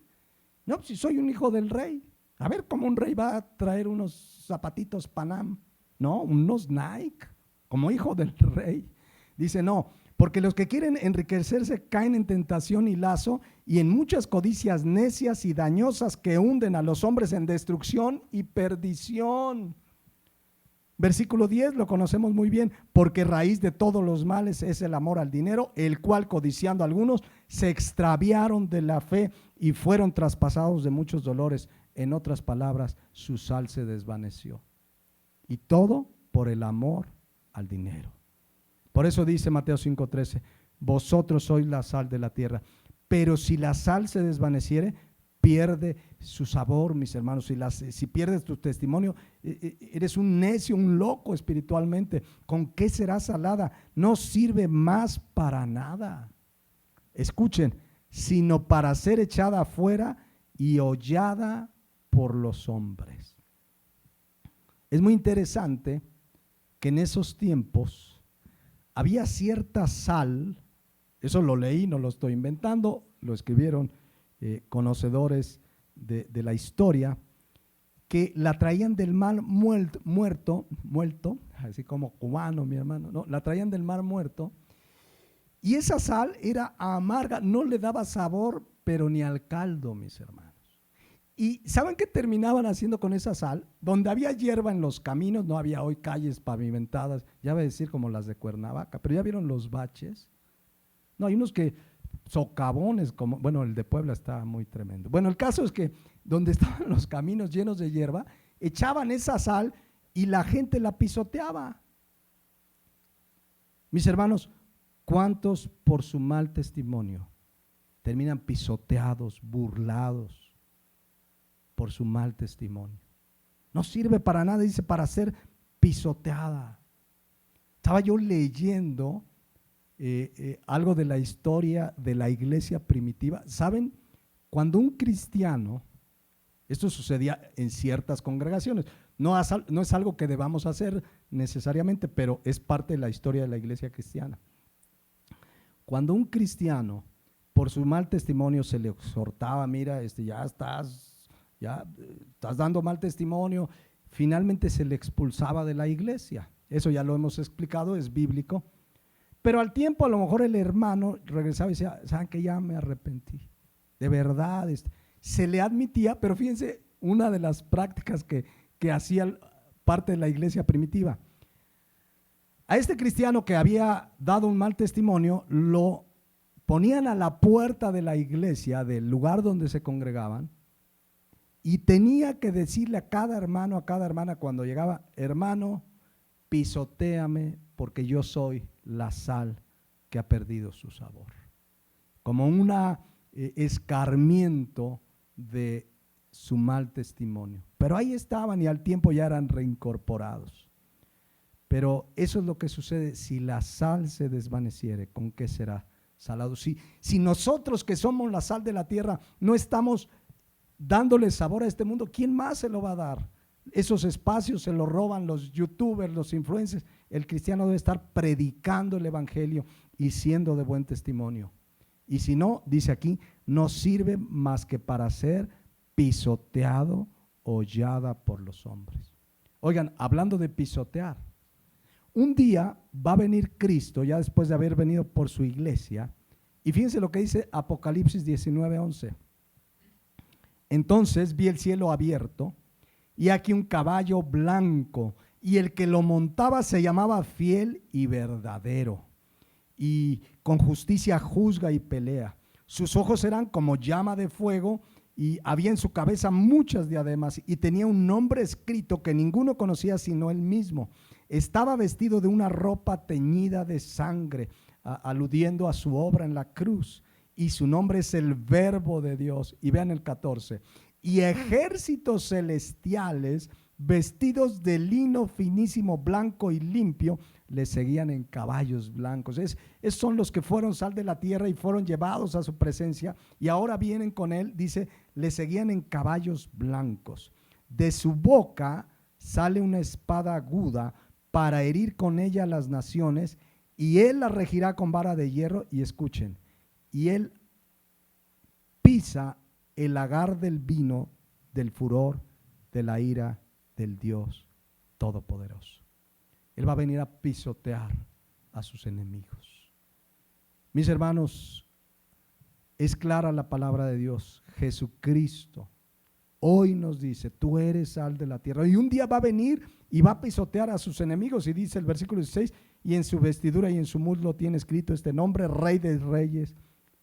no, si soy un hijo del rey, a ver cómo un rey va a traer unos zapatitos Panam, no, unos Nike, como hijo del rey. Dice, no, porque los que quieren enriquecerse caen en tentación y lazo y en muchas codicias necias y dañosas que hunden a los hombres en destrucción y perdición. Versículo 10 lo conocemos muy bien, porque raíz de todos los males es el amor al dinero, el cual codiciando algunos se extraviaron de la fe y fueron traspasados de muchos dolores. En otras palabras, su sal se desvaneció. Y todo por el amor al dinero. Por eso dice Mateo 5:13, vosotros sois la sal de la tierra, pero si la sal se desvaneciere, pierde su sabor, mis hermanos. Si pierdes tu testimonio, eres un necio, un loco espiritualmente. ¿Con qué será salada? No sirve más para nada. Escuchen, sino para ser echada afuera y hollada por los hombres. Es muy interesante que en esos tiempos había cierta sal, eso lo leí, no lo estoy inventando, lo escribieron conocedores de la historia, que la traían del mar muerto, así como cubano, mi hermano, no, la traían del mar muerto, y esa sal era amarga, no le daba sabor, pero ni al caldo, mis hermanos. ¿Y saben qué terminaban haciendo con esa sal? Donde había hierba en los caminos, no había hoy calles pavimentadas, ya voy a decir como las de Cuernavaca, pero ya vieron los baches. No, hay unos que socavones, como, bueno, el de Puebla está muy tremendo. Bueno, el caso es que donde estaban los caminos llenos de hierba, echaban esa sal y la gente la pisoteaba. Mis hermanos, ¿cuántos por su mal testimonio terminan pisoteados, burlados por su mal testimonio? No sirve para nada, dice, para ser pisoteada. Estaba yo leyendo algo de la historia de la iglesia primitiva. ¿Saben? Cuando un cristiano, esto sucedía en ciertas congregaciones, no es algo que debamos hacer necesariamente, pero es parte de la historia de la iglesia cristiana. Cuando un cristiano, por su mal testimonio, se le exhortaba, mira, ya estás dando mal testimonio, finalmente se le expulsaba de la iglesia. Eso ya lo hemos explicado, es bíblico. Pero al tiempo a lo mejor el hermano regresaba y decía, ¿saben que ya me arrepentí? De verdad, se le admitía, pero fíjense, una de las prácticas que hacía parte de la iglesia primitiva. A este cristiano que había dado un mal testimonio, lo ponían a la puerta de la iglesia, del lugar donde se congregaban, y tenía que decirle a cada hermano, a cada hermana cuando llegaba, hermano, pisotéame porque yo soy la sal que ha perdido su sabor. Como un escarmiento de su mal testimonio. Pero ahí estaban y al tiempo ya eran reincorporados. Pero eso es lo que sucede si la sal se desvaneciere, ¿con qué será salado? Si nosotros que somos la sal de la tierra no estamos dándole sabor a este mundo, ¿quién más se lo va a dar? Esos espacios se los roban los youtubers, los influencers. El cristiano debe estar predicando el evangelio y siendo de buen testimonio. Y si no, dice aquí, no sirve más que para ser pisoteado, hollada por los hombres. Oigan, hablando de pisotear, un día va a venir Cristo, ya después de haber venido por su iglesia, y fíjense lo que dice Apocalipsis 19:11. Entonces vi el cielo abierto, y aquí un caballo blanco, y el que lo montaba se llamaba Fiel y Verdadero, y con justicia juzga y pelea. Sus ojos eran como llama de fuego, y había en su cabeza muchas diademas y tenía un nombre escrito que ninguno conocía sino él mismo. Estaba vestido de una ropa teñida de sangre, aludiendo a su obra en la cruz, y su nombre es el Verbo de Dios. Y vean el 14, y ejércitos celestiales vestidos de lino finísimo, blanco y limpio, le seguían en caballos blancos. Son los que fueron sal de la tierra y fueron llevados a su presencia, y ahora vienen con él. Dice, le seguían en caballos blancos. De su boca sale una espada aguda para herir con ella las naciones, y él la regirá con vara de hierro. Y escuchen, y él pisa el lagar del vino del furor de la ira del Dios Todopoderoso. Él va a venir a pisotear a sus enemigos. Mis hermanos, es clara la palabra de Dios. Jesucristo hoy nos dice, tú eres sal de la tierra. Y un día va a venir y va a pisotear a sus enemigos. Y dice el versículo 16, y en su vestidura y en su muslo tiene escrito este nombre: Rey de Reyes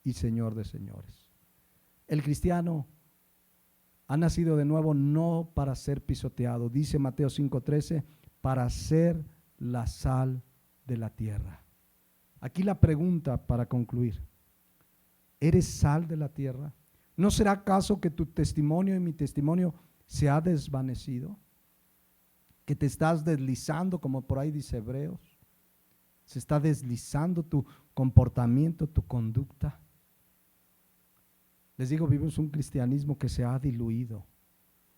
y Señor de Señores. El cristiano ha nacido de nuevo no para ser pisoteado. Dice Mateo 5:13, para ser la sal de la tierra. Aquí la pregunta para concluir: ¿eres sal de la tierra? ¿No será acaso que tu testimonio y mi testimonio se ha desvanecido? ¿Que te estás deslizando, como por ahí dice Hebreos? ¿Se está deslizando tu comportamiento, tu conducta? Les digo, vivimos un cristianismo que se ha diluido.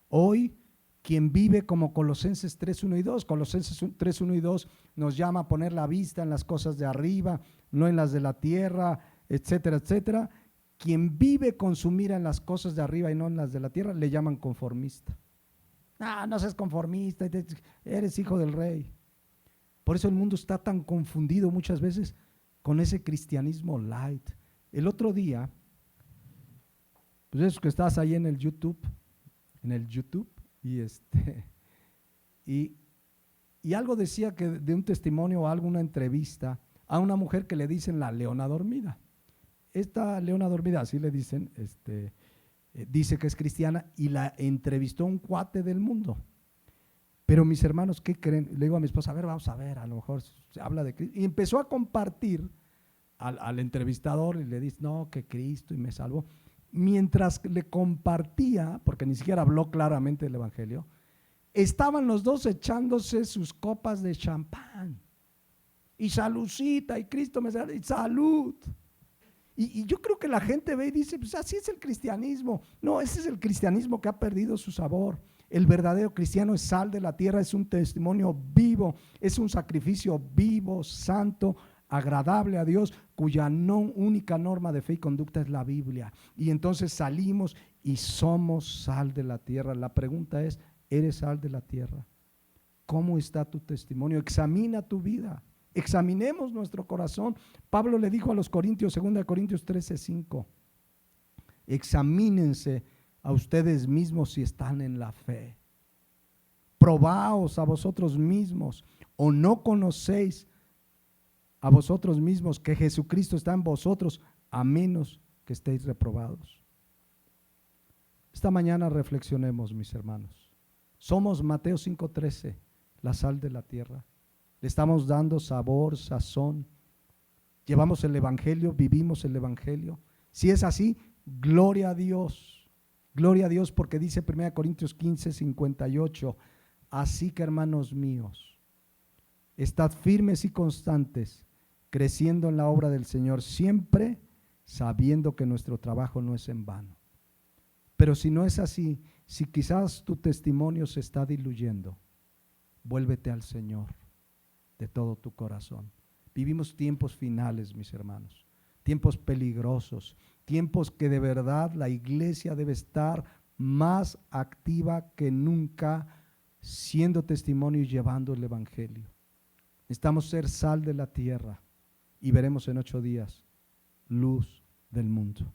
Hoy, quien vive como Colosenses 3:1 y 2, Colosenses 3:1 y 2 nos llama a poner la vista en las cosas de arriba, no en las de la tierra, etcétera, etcétera. Quien vive con su mira en las cosas de arriba y no en las de la tierra, le llaman conformista. No seas conformista, eres hijo del rey. Por eso el mundo está tan confundido muchas veces con ese cristianismo light. El otro día, pues eso que estás ahí en el YouTube, y algo decía que de un testimonio o algo, una entrevista a una mujer que le dicen la leona dormida. Esta leona dormida, así le dicen, dice que es cristiana, y la entrevistó un cuate del mundo. Pero mis hermanos, ¿qué creen? Le digo a mi esposa, vamos a ver, a lo mejor se habla de Cristo. Y empezó a compartir al entrevistador y le dice, no, que Cristo y me salvó. Mientras le compartía, porque ni siquiera habló claramente del evangelio, estaban los dos echándose sus copas de champán. Y saludcita, y Cristo me salva, y salud. Y yo creo que la gente ve y dice, pues así es el cristianismo. No, ese es el cristianismo que ha perdido su sabor. El verdadero cristiano es sal de la tierra, es un testimonio vivo, es un sacrificio vivo, santo, agradable a Dios, cuya única norma de fe y conducta es la Biblia. Y entonces salimos y somos sal de la tierra. La pregunta es, ¿eres sal de la tierra? ¿Cómo está tu testimonio? Examina tu vida. Examinemos nuestro corazón. Pablo le dijo a los Corintios, 2 Corintios 13:5, examínense a ustedes mismos si están en la fe. Probaos a vosotros mismos, o no conocéis a vosotros mismos que Jesucristo está en vosotros, a menos que estéis reprobados. Esta mañana reflexionemos, mis hermanos. Somos, Mateo 5:13, la sal de la tierra. Le estamos dando sabor, sazón. Llevamos el evangelio, vivimos el evangelio. Si es así, gloria a Dios. Gloria a Dios, porque dice 1 Corintios 15:58, así que, hermanos míos, estad firmes y constantes, creciendo en la obra del Señor, siempre sabiendo que nuestro trabajo no es en vano. Pero si no es así, si quizás tu testimonio se está diluyendo, vuélvete al Señor de todo tu corazón. Vivimos tiempos finales, mis hermanos, tiempos peligrosos, tiempos que de verdad la iglesia debe estar más activa que nunca, siendo testimonio y llevando el evangelio. Necesitamos ser sal de la tierra y veremos en 8 días luz del mundo.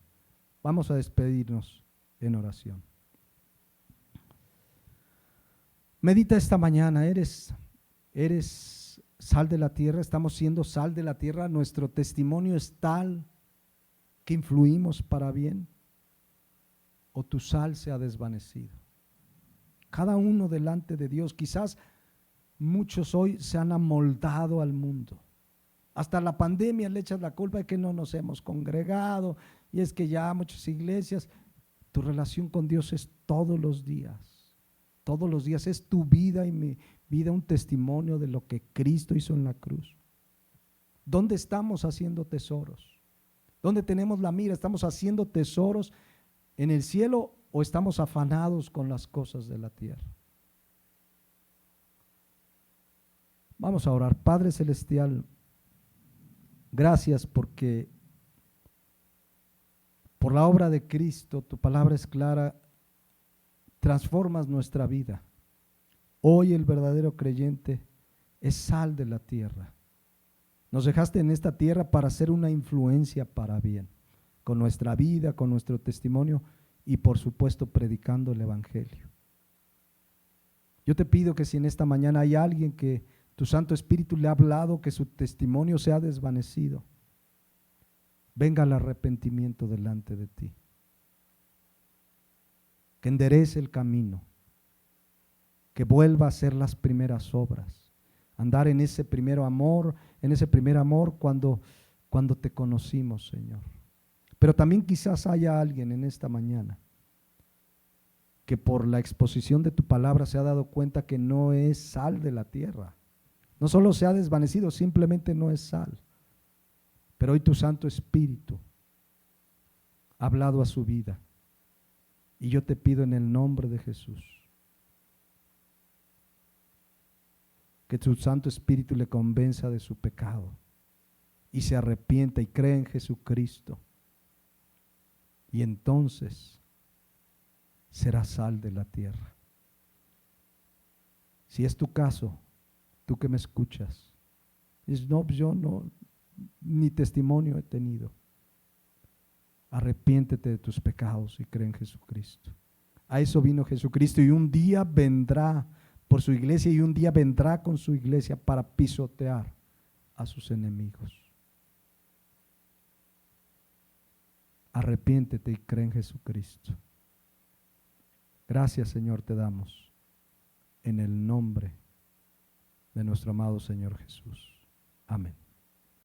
Vamos a despedirnos en oración. Medita esta mañana, ¿eres sal de la tierra? ¿Estamos siendo sal de la tierra? ¿Nuestro testimonio es tal que influimos para bien? o tu sal se ha desvanecido. Cada uno delante de Dios. Quizás muchos hoy se han amoldado al mundo. Hasta la pandemia le echas la culpa de que no nos hemos congregado, y es que ya muchas iglesias. Tu relación con Dios es todos los días. Todos los días es tu vida y mi vida un testimonio de lo que Cristo hizo en la cruz. ¿Dónde estamos haciendo tesoros? ¿Dónde tenemos la mira? ¿Estamos haciendo tesoros en el cielo o estamos afanados con las cosas de la tierra? Vamos a orar. Padre Celestial, gracias porque por la obra de Cristo, tu palabra es clara, transformas nuestra vida. Hoy el verdadero creyente es sal de la tierra. Nos dejaste en esta tierra para hacer una influencia para bien, con nuestra vida, con nuestro testimonio y por supuesto predicando el evangelio. Yo te pido que si en esta mañana hay alguien que tu Santo Espíritu le ha hablado, que su testimonio se ha desvanecido, venga el arrepentimiento delante de ti, que enderece el camino, que vuelva a hacer las primeras obras, andar en ese primer amor, cuando te conocimos, Señor. Pero también quizás haya alguien en esta mañana que por la exposición de tu palabra se ha dado cuenta que no es sal de la tierra. No solo se ha desvanecido, simplemente no es sal. Pero hoy tu Santo Espíritu ha hablado a su vida. Y yo te pido en el nombre de Jesús que tu Santo Espíritu le convenza de su pecado y se arrepienta y cree en Jesucristo. Y entonces será sal de la tierra. Si es tu caso, tú que me escuchas, dices, no, yo no, ni testimonio he tenido. Arrepiéntete de tus pecados y cree en Jesucristo. A eso vino Jesucristo y un día vendrá por su iglesia y un día vendrá con su iglesia para pisotear a sus enemigos. Arrepiéntete y cree en Jesucristo. Gracias, Señor, te damos en el nombre de nuestro amado Señor Jesús. Amén.